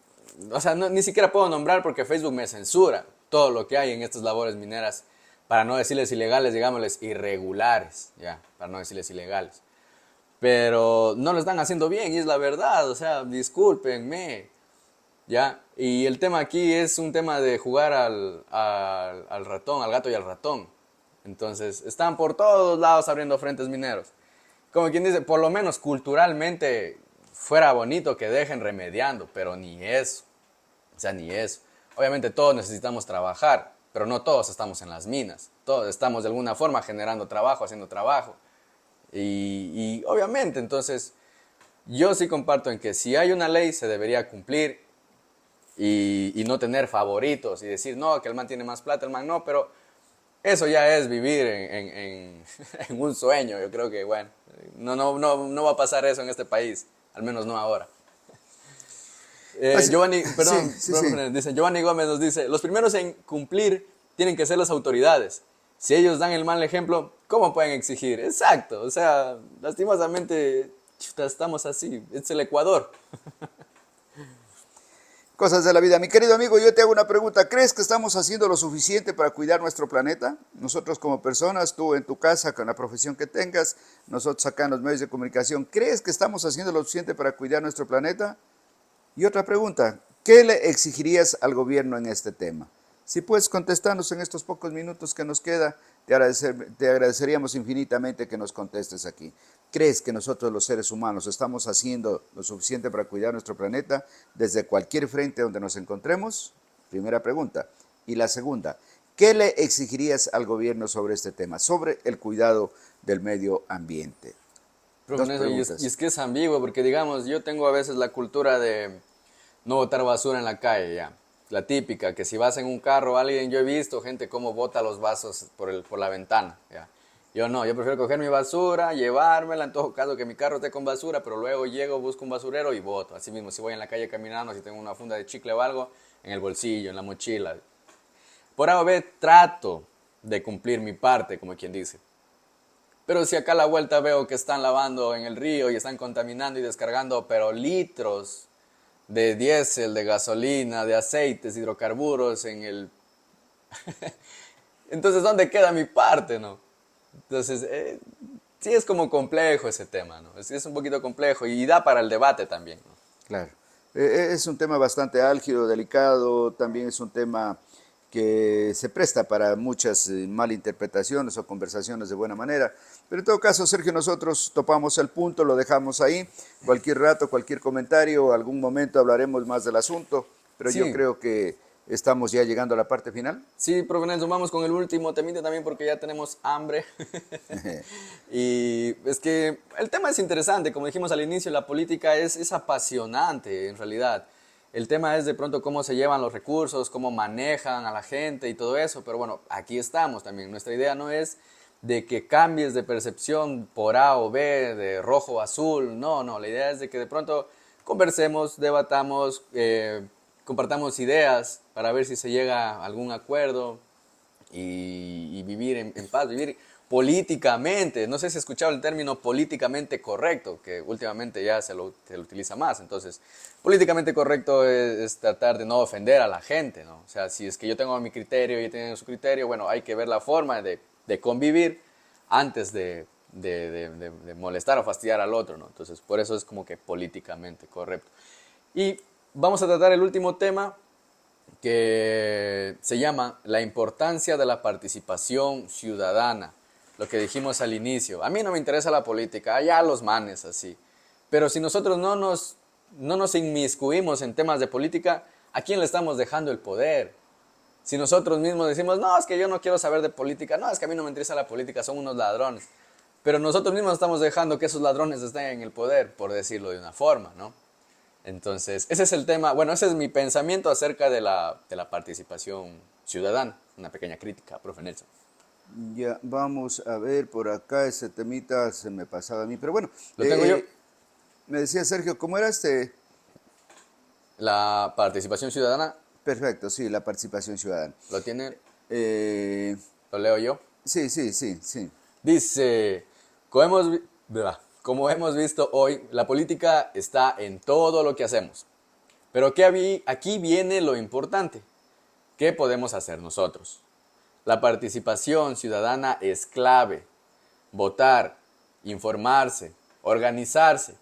B: o sea, ni siquiera puedo nombrar porque Facebook me censura todo lo que hay en estas labores mineras, para no decirles ilegales, digámosles irregulares, ¿ya? Para no decirles ilegales. Pero no lo están haciendo bien y es la verdad, o sea, discúlpenme, ¿ya? Y el tema aquí es un tema de jugar al ratón, al gato y al ratón. Entonces, están por todos lados abriendo frentes mineros. Como quien dice, por lo menos culturalmente fuera bonito que dejen remediando, pero ni eso. O sea, ni eso. Obviamente todos necesitamos trabajar, pero no todos estamos en las minas. Todos estamos de alguna forma generando trabajo, haciendo trabajo. Y obviamente, entonces, yo sí comparto en que si hay una ley se debería cumplir y no tener favoritos y decir, no, que el man tiene más plata, el man no, pero eso ya es vivir en un sueño. Yo creo que, bueno, no va a pasar eso en este país, al menos no ahora. Giovanni, perdón,
A: sí.
B: dice, Giovanni Gómez nos dice, los primeros en cumplir tienen que ser las autoridades. Si ellos dan el mal ejemplo, ¿cómo pueden exigir? Exacto, o sea, lastimosamente chuta, estamos así, es el Ecuador.
A: Cosas de la vida. Mi querido amigo, yo te hago una pregunta. ¿Crees que estamos haciendo lo suficiente para cuidar nuestro planeta? Nosotros como personas, tú en tu casa, con la profesión que tengas, nosotros acá en los medios de comunicación, ¿crees que estamos haciendo lo suficiente para cuidar nuestro planeta? Y otra pregunta, ¿qué le exigirías al gobierno en este tema? Si puedes contestarnos en estos pocos minutos que nos queda, te agradeceríamos infinitamente que nos contestes aquí. ¿Crees que nosotros los seres humanos estamos haciendo lo suficiente para cuidar nuestro planeta desde cualquier frente donde nos encontremos? Primera pregunta. Y la segunda, ¿qué le exigirías al gobierno sobre este tema, sobre el cuidado del medio ambiente?
B: Y es que es ambiguo, porque digamos, yo tengo a veces la cultura de no botar basura en la calle, ya. La típica, que si vas en un carro, alguien, yo he visto gente cómo bota los vasos por la ventana, ya. Yo no, yo prefiero coger mi basura, llevármela, en todo caso que mi carro esté con basura, pero luego llego, busco un basurero y boto. Así mismo, si voy en la calle caminando, si tengo una funda de chicle o algo, en el bolsillo, en la mochila. Por A o B trato de cumplir mi parte, como quien dice. Pero si acá a la vuelta veo que están lavando en el río y están contaminando y descargando, pero litros de diésel, de gasolina, de aceites, hidrocarburos en el... Entonces, ¿dónde queda mi parte, no? Entonces, sí es como complejo ese tema, ¿no? Es un poquito complejo y da para el debate también, ¿no?
A: Claro. Es un tema bastante álgido, delicado, también es un tema que se presta para muchas malinterpretaciones o conversaciones de buena manera. Pero en todo caso, Sergio, nosotros topamos el punto, lo dejamos ahí. Cualquier rato, cualquier comentario, algún momento hablaremos más del asunto, pero yo
B: Sí.
A: creo que estamos ya llegando a la parte final.
B: Sí, profe Nelson, vamos con el último temita también porque ya tenemos hambre. Y es que el tema es interesante, como dijimos al inicio, la política es apasionante en realidad. El tema es de pronto cómo se llevan los recursos, cómo manejan a la gente y todo eso, pero bueno, aquí estamos también. Nuestra idea no es de que cambies de percepción por A o B, de rojo o azul, no, la idea es de que de pronto conversemos, debatamos, compartamos ideas para ver si se llega a algún acuerdo y vivir en paz, vivir políticamente, no sé si has escuchado el término políticamente correcto, que últimamente ya se lo utiliza más. Entonces, políticamente correcto es tratar de no ofender a la gente, ¿no? O sea, si es que yo tengo mi criterio y ella tiene su criterio, bueno, hay que ver la forma de convivir antes de molestar o fastidiar al otro, ¿no? Entonces, por eso es como que políticamente correcto. Y vamos a tratar el último tema, que se llama la importancia de la participación ciudadana. Lo que dijimos al inicio. A mí no me interesa la política, allá los manes así. Pero si nosotros no nos inmiscuimos en temas de política, ¿a quién le estamos dejando el poder? Si nosotros mismos decimos, no, es que yo no quiero saber de política, no, es que a mí no me interesa la política, son unos ladrones. Pero nosotros mismos estamos dejando que esos ladrones estén en el poder, por decirlo de una forma, ¿no? Entonces, ese es el tema, bueno, ese es mi pensamiento acerca de la participación ciudadana. Una pequeña crítica, profe Nelson.
A: Ya, vamos a ver por acá, ese temita se me pasaba a mí, pero bueno,
B: Lo tengo yo.
A: me decía Sergio, ¿cómo era este?
B: La participación ciudadana,
A: Perfecto, sí, la participación ciudadana.
B: lo tiene,
A: Eh,
B: lo leo yo.
A: sí, sí, sí, sí.
B: Dice, como hemos visto hoy, la política está en todo lo que hacemos. Pero aquí viene lo importante. ¿Qué podemos hacer nosotros? La participación ciudadana es clave. Votar, informarse, organizarse,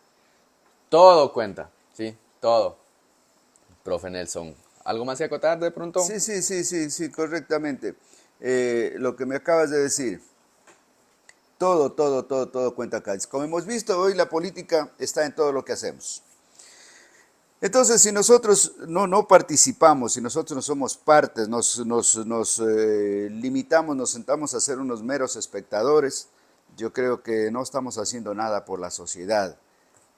B: todo cuenta, ¿sí? Todo. Profe Nelson, ¿algo más que acotar de pronto?
A: Sí, sí, sí, sí, sí, correctamente. Lo que me acabas de decir, todo cuenta acá. Como hemos visto, hoy la política está en todo lo que hacemos. Entonces, si nosotros no participamos, si nosotros no somos partes, nos limitamos, nos sentamos a ser unos meros espectadores, yo creo que no estamos haciendo nada por la sociedad,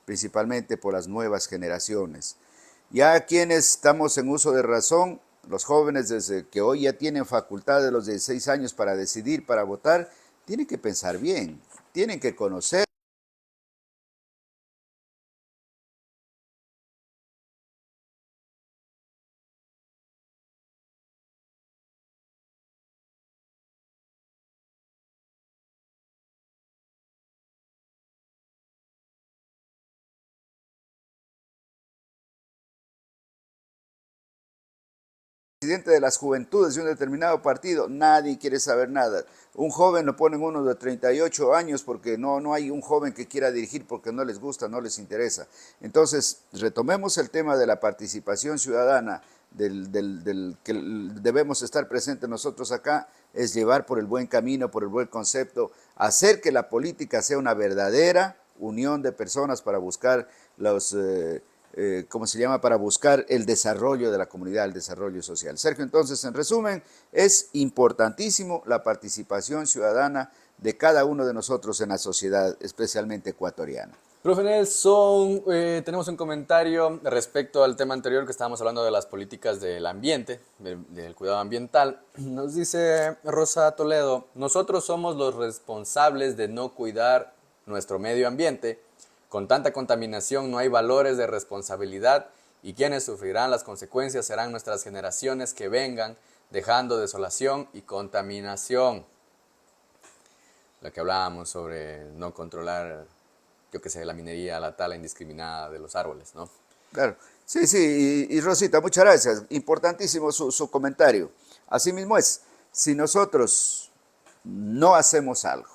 A: principalmente por las nuevas generaciones. Ya quienes estamos en uso de razón, los jóvenes desde que hoy ya tienen facultad de los 16 años para decidir, para votar, tienen que pensar bien, tienen que conocer. Presidente de las juventudes de un determinado partido, nadie quiere saber nada. Un joven lo ponen uno de 38 años porque no hay un joven que quiera dirigir porque no les gusta, no les interesa. Entonces, retomemos el tema de la participación ciudadana, del que debemos estar presentes nosotros acá, es llevar por el buen camino, por el buen concepto, hacer que la política sea una verdadera unión de personas para buscar los... ¿cómo se llama?, para buscar el desarrollo de la comunidad, el desarrollo social. Sergio, entonces, en resumen, es importantísimo la participación ciudadana de cada uno de nosotros en la sociedad, especialmente ecuatoriana.
B: Profe Nelson, tenemos un comentario respecto al tema anterior que estábamos hablando de las políticas del ambiente, del cuidado ambiental. Nos dice Rosa Toledo, nosotros somos los responsables de no cuidar nuestro medio ambiente. Con tanta contaminación no hay valores de responsabilidad y quienes sufrirán las consecuencias serán nuestras generaciones que vengan, dejando desolación y contaminación. Lo que hablábamos sobre no controlar, yo qué sé, la minería, la tala indiscriminada de los árboles, ¿no?
A: Claro, sí, sí, y Rosita, muchas gracias. Importantísimo su comentario. Así mismo es, si nosotros no hacemos algo,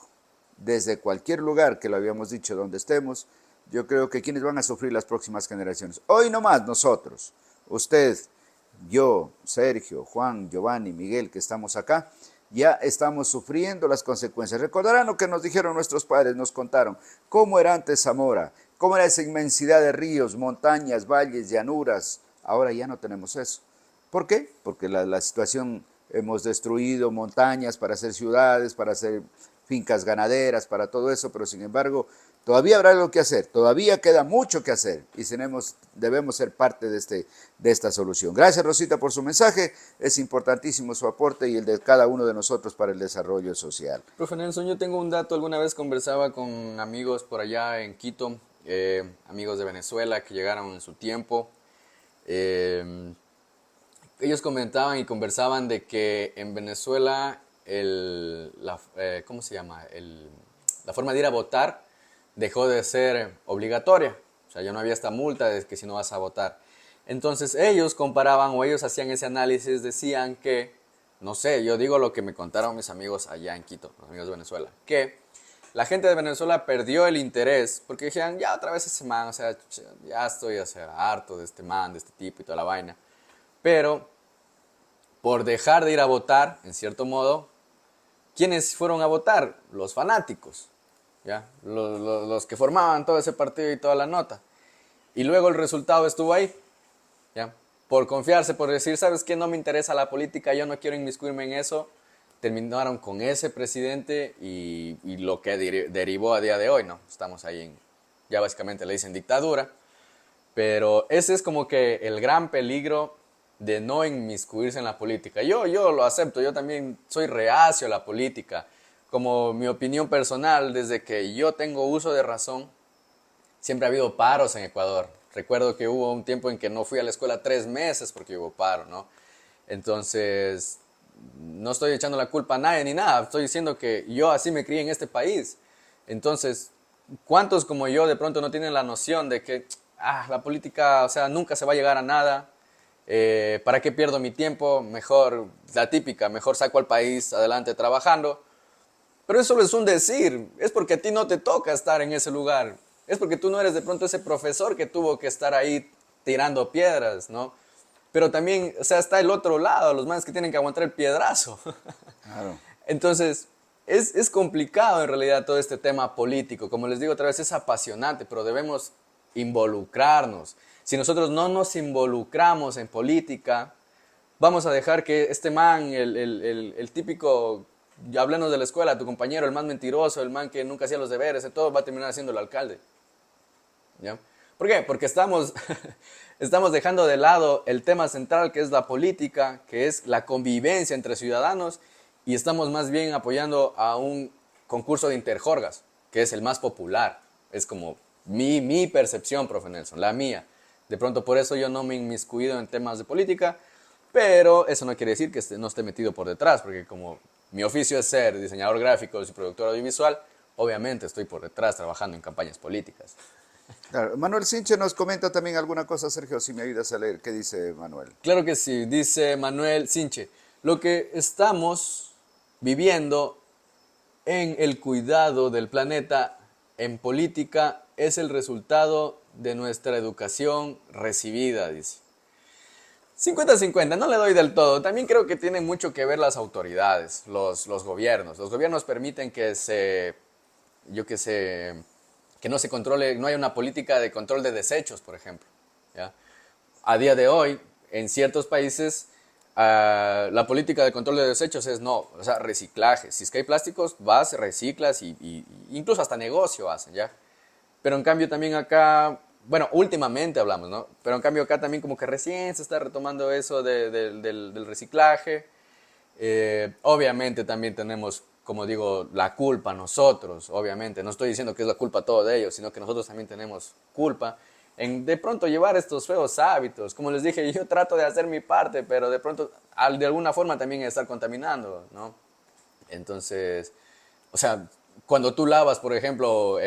A: desde cualquier lugar que lo habíamos dicho, donde estemos, yo creo que quienes van a sufrir las próximas generaciones. Hoy nomás nosotros, usted, yo, Sergio, Juan, Giovanni, Miguel, que estamos acá, ya estamos sufriendo las consecuencias. Recordarán lo que nos dijeron nuestros padres, nos contaron cómo era antes Zamora, cómo era esa inmensidad de ríos, montañas, valles, llanuras. Ahora ya no tenemos eso. ¿Por qué? Porque la situación, hemos destruido montañas para hacer ciudades, para hacer fincas ganaderas, para todo eso, pero sin embargo, todavía habrá algo que hacer, todavía queda mucho que hacer y debemos ser parte de esta solución. Gracias, Rosita, por su mensaje, es importantísimo su aporte y el de cada uno de nosotros para el desarrollo social.
B: Profe Nelson, yo tengo un dato, alguna vez conversaba con amigos por allá en Quito, amigos de Venezuela que llegaron en su tiempo. Ellos comentaban y conversaban de que en Venezuela ¿cómo se llama? La forma de ir a votar dejó de ser obligatoria. O sea, ya no había esta multa de que si no vas a votar. Entonces ellos comparaban o ellos hacían ese análisis, decían que, no sé, yo digo lo que me contaron mis amigos allá en Quito, los amigos de Venezuela, que la gente de Venezuela perdió el interés porque dijeron, ya otra vez ese man, o sea, ya estoy, o sea, harto de este man, de este tipo y toda la vaina. Pero por dejar de ir a votar, en cierto modo, ¿quiénes fueron a votar? Los fanáticos, ¿ya? Los que formaban todo ese partido y toda la nota. Y luego el resultado estuvo ahí, ¿ya? Por confiarse, por decir, ¿sabes qué? No me interesa la política, yo no quiero inmiscuirme en eso. Terminaron con ese presidente y lo que derivó a día de hoy, ¿no? Estamos ahí ya básicamente le dicen dictadura. Pero ese es como que el gran peligro de no inmiscuirse en la política. Yo lo acepto, yo también soy reacio a la política. Como mi opinión personal, desde que yo tengo uso de razón, siempre ha habido paros en Ecuador. Recuerdo que hubo un tiempo en que no fui a la escuela 3 meses porque hubo paro, ¿no? Entonces, no estoy echando la culpa a nadie ni nada. Estoy diciendo que yo así me crié en este país. Entonces, ¿cuántos como yo de pronto no tienen la noción de que la política, o sea, nunca se va a llegar a nada? ¿Para qué pierdo mi tiempo? Mejor, la típica, mejor saco al país adelante trabajando. Pero eso solo es un decir, es porque a ti no te toca estar en ese lugar. Es porque tú no eres de pronto ese profesor que tuvo que estar ahí tirando piedras, ¿no? Pero también, o sea, está el otro lado, los manes que tienen que aguantar el piedrazo.
A: Claro.
B: Entonces, es complicado en realidad todo este tema político. Como les digo otra vez, es apasionante, pero debemos involucrarnos. Si nosotros no nos involucramos en política, vamos a dejar que este man, el típico, ya hablando de la escuela, tu compañero, el más mentiroso, el man que nunca hacía los deberes, todo va a terminar siendo el alcalde. ¿Ya? ¿Por qué? Porque estamos dejando de lado el tema central que es la política, que es la convivencia entre ciudadanos, y estamos más bien apoyando a un concurso de interjorgas, que es el más popular. Es como mi percepción, profe Nelson, la mía. De pronto por eso yo no me he inmiscuido en temas de política, pero eso no quiere decir que no esté metido por detrás, porque como mi oficio es ser diseñador gráfico y productor audiovisual, obviamente estoy por detrás trabajando en campañas políticas.
A: Claro. Manuel Sinche nos comenta también alguna cosa, Sergio, si me ayudas a leer. ¿Qué dice Manuel?
B: Claro que sí, dice Manuel Sinche, lo que estamos viviendo en el cuidado del planeta en política es el resultado de nuestra educación recibida, dice. 50-50, no le doy del todo. También creo que tienen mucho que ver las autoridades, los gobiernos. Los gobiernos permiten que que no se controle, no haya una política de control de desechos, por ejemplo. ¿Ya? A día de hoy, en ciertos países, la política de control de desechos es no, o sea, reciclaje. Si es que hay plásticos, vas, reciclas y incluso hasta negocio hacen, ¿ya? Pero en cambio también acá, bueno, últimamente hablamos, ¿no? Pero en cambio acá también como que recién se está retomando eso del reciclaje. Obviamente también tenemos, como digo, la culpa nosotros, obviamente. No estoy diciendo que es la culpa todo de ellos, sino que nosotros también tenemos culpa en de pronto llevar estos feos hábitos. Como les dije, yo trato de hacer mi parte, pero de pronto de alguna forma también estar contaminando, ¿no? Entonces, o sea, cuando tú lavas, por ejemplo,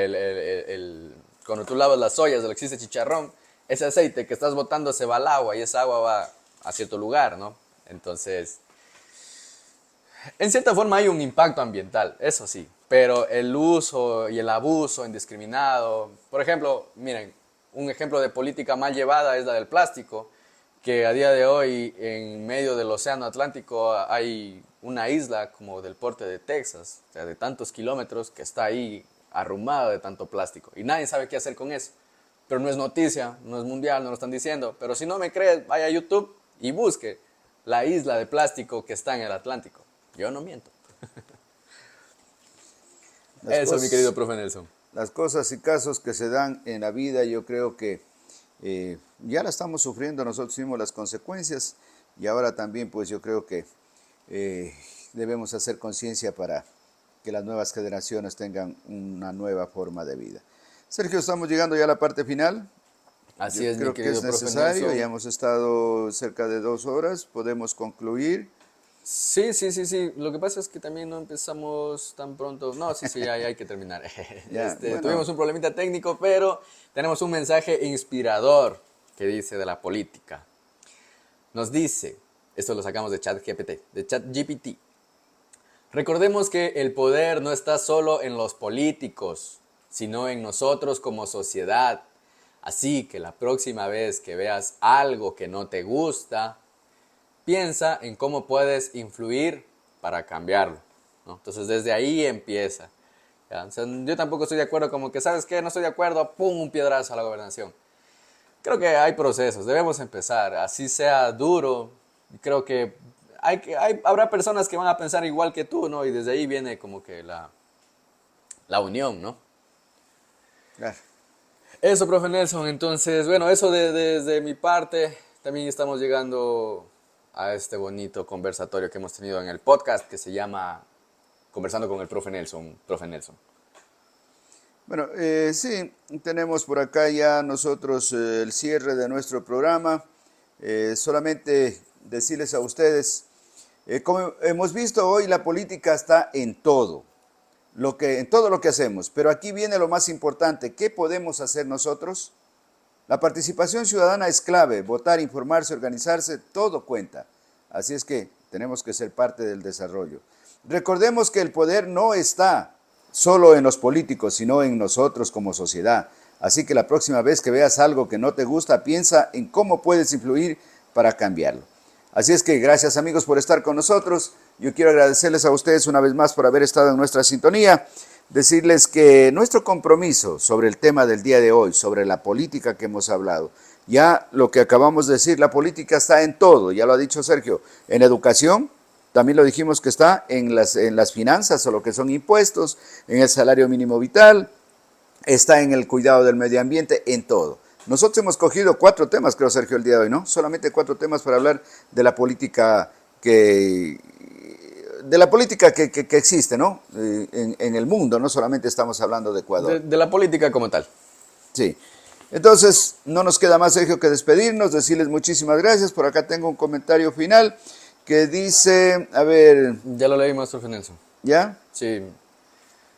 B: cuando tú lavas las ollas de lo que existe chicharrón, ese aceite que estás botando se va al agua y esa agua va a cierto lugar, ¿no? Entonces, en cierta forma hay un impacto ambiental, eso sí, pero el uso y el abuso indiscriminado, por ejemplo, miren, un ejemplo de política mal llevada es la del plástico, que a día de hoy en medio del océano Atlántico hay una isla como del porte de Texas, o sea, de tantos kilómetros que está ahí arrumbada de tanto plástico y nadie sabe qué hacer con eso. Pero no es noticia, no es mundial, no lo están diciendo, pero si no me crees, vaya a YouTube y busque la isla de plástico que está en el Atlántico. Yo no miento. Eso, mi querido profe Nelson.
A: Las cosas y casos que se dan en la vida, yo creo que ya la estamos sufriendo, nosotros mismos las consecuencias y ahora también pues yo creo que debemos hacer conciencia para que las nuevas generaciones tengan una nueva forma de vida. Sergio, estamos llegando ya a la parte final.
B: Así
A: Yo
B: es,
A: creo
B: mi
A: que
B: querido
A: es
B: profe
A: necesario,
B: Nelson.
A: ya hemos estado cerca de 2 horas, podemos concluir.
B: Sí, sí, sí, sí. Lo que pasa es que también no empezamos tan pronto. No, sí, sí, hay que terminar.
A: Ya,
B: Tuvimos
A: bueno,
B: un problemita técnico, pero tenemos un mensaje inspirador que dice de la política. Nos dice, esto lo sacamos de ChatGPT, de ChatGPT. Recordemos que el poder no está solo en los políticos, sino en nosotros como sociedad. Así que la próxima vez que veas algo que no te gusta, piensa en cómo puedes influir para cambiarlo, ¿no? Entonces desde ahí empieza. ¿Ya? O sea, yo tampoco estoy de acuerdo como que, ¿sabes qué? No estoy de acuerdo, ¡pum! Un piedrazo a la gobernación. Creo que hay procesos, debemos empezar, así sea duro. Creo que habrá personas que van a pensar igual que tú, ¿no? Y desde ahí viene como que la unión, ¿no?
A: claro.
B: Eso, profe Nelson. Entonces, bueno, eso desde mi parte. También estamos llegando a este bonito conversatorio que hemos tenido en el podcast que se llama Conversando con el profe Nelson. Profe Nelson.
A: Bueno, sí, tenemos por acá ya nosotros el cierre de nuestro programa. Solamente decirles a ustedes, como hemos visto hoy, la política está en todo, en todo lo que hacemos. Pero aquí viene lo más importante, ¿qué podemos hacer nosotros? La participación ciudadana es clave, votar, informarse, organizarse, todo cuenta. Así es que tenemos que ser parte del desarrollo. Recordemos que el poder no está solo en los políticos, sino en nosotros como sociedad. Así que la próxima vez que veas algo que no te gusta, piensa en cómo puedes influir para cambiarlo. Así es que gracias amigos por estar con nosotros. Yo quiero agradecerles a ustedes una vez más por haber estado en nuestra sintonía. Decirles que nuestro compromiso sobre el tema del día de hoy, sobre la política que hemos hablado, ya lo que acabamos de decir, la política está en todo, ya lo ha dicho Sergio, en educación, también lo dijimos que está en las finanzas o lo que son impuestos, en el salario mínimo vital, está en el cuidado del medio ambiente, en todo. Nosotros hemos cogido 4 temas, creo Sergio, el día de hoy, ¿no? Solamente 4 temas para hablar de la política que existe, ¿no? En el mundo, no solamente estamos hablando de Ecuador.
B: De la política como tal.
A: Sí. Entonces, no nos queda más, Sergio, que despedirnos, decirles muchísimas gracias. Por acá tengo un comentario final que dice, a ver,
B: Ya lo leímos, profe Nelson.
A: ¿ya?
B: Sí.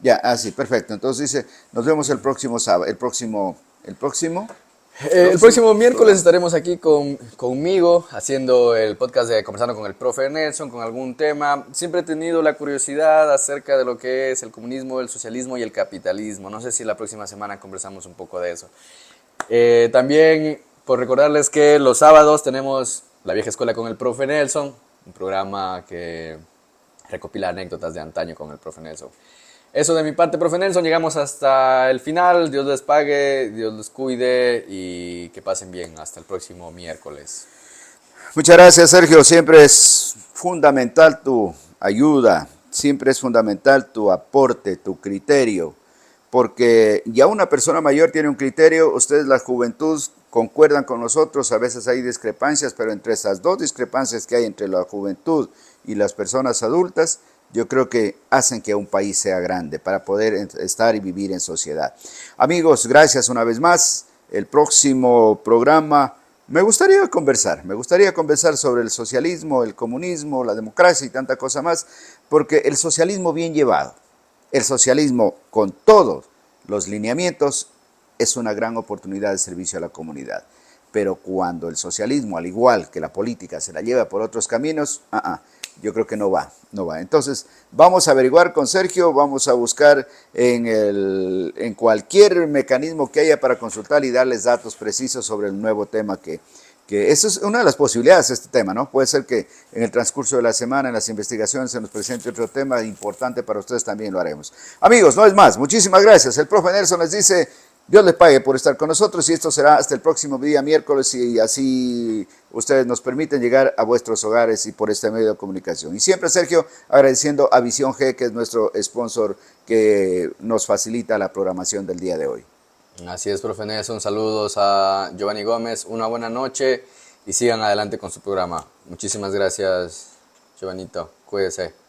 A: Ya, sí, perfecto. Entonces dice, nos vemos el próximo sábado, el próximo
B: El próximo miércoles
A: programa.
B: estaremos aquí conmigo haciendo el podcast de Conversando con el profe Nelson con algún tema. Siempre he tenido la curiosidad acerca de lo que es el comunismo, el socialismo y el capitalismo. No sé si la próxima semana conversamos un poco de eso. También por recordarles que los sábados tenemos La Vieja Escuela con el profe Nelson, un programa que recopila anécdotas de antaño con el profe Nelson. Eso de mi parte, profe Nelson, llegamos hasta el final. Dios les pague, Dios les cuide y que pasen bien. Hasta el próximo miércoles.
A: Muchas gracias, Sergio. Siempre es fundamental tu ayuda, siempre es fundamental tu aporte, tu criterio, porque ya una persona mayor tiene un criterio, ustedes la juventud concuerdan con nosotros, a veces hay discrepancias, pero entre esas 2 discrepancias que hay entre la juventud y las personas adultas, yo creo que hacen que un país sea grande para poder estar y vivir en sociedad. Amigos, gracias una vez más. El próximo programa me gustaría conversar sobre el socialismo, el comunismo, la democracia y tanta cosa más, porque el socialismo bien llevado, el socialismo con todos los lineamientos es una gran oportunidad de servicio a la comunidad. Pero cuando el socialismo, al igual que la política, se la lleva por otros caminos, yo creo que no va. Entonces, vamos a averiguar con Sergio, vamos a buscar en cualquier mecanismo que haya para consultar y darles datos precisos sobre el nuevo tema que eso es una de las posibilidades de este tema, ¿no? Puede ser que en el transcurso de la semana, en las investigaciones, se nos presente otro tema importante para ustedes, también lo haremos. Amigos, no es más, muchísimas gracias. El profe Nelson les dice, Dios les pague por estar con nosotros y esto será hasta el próximo día miércoles y así ustedes nos permiten llegar a vuestros hogares y por este medio de comunicación. Y siempre, Sergio, agradeciendo a Visión G, que es nuestro sponsor que nos facilita la programación del día de hoy.
B: Así es, profe Nelson. Saludos a Giovanni Gómez. Una buena noche y sigan adelante con su programa. Muchísimas gracias, Giovanito. Cuídese.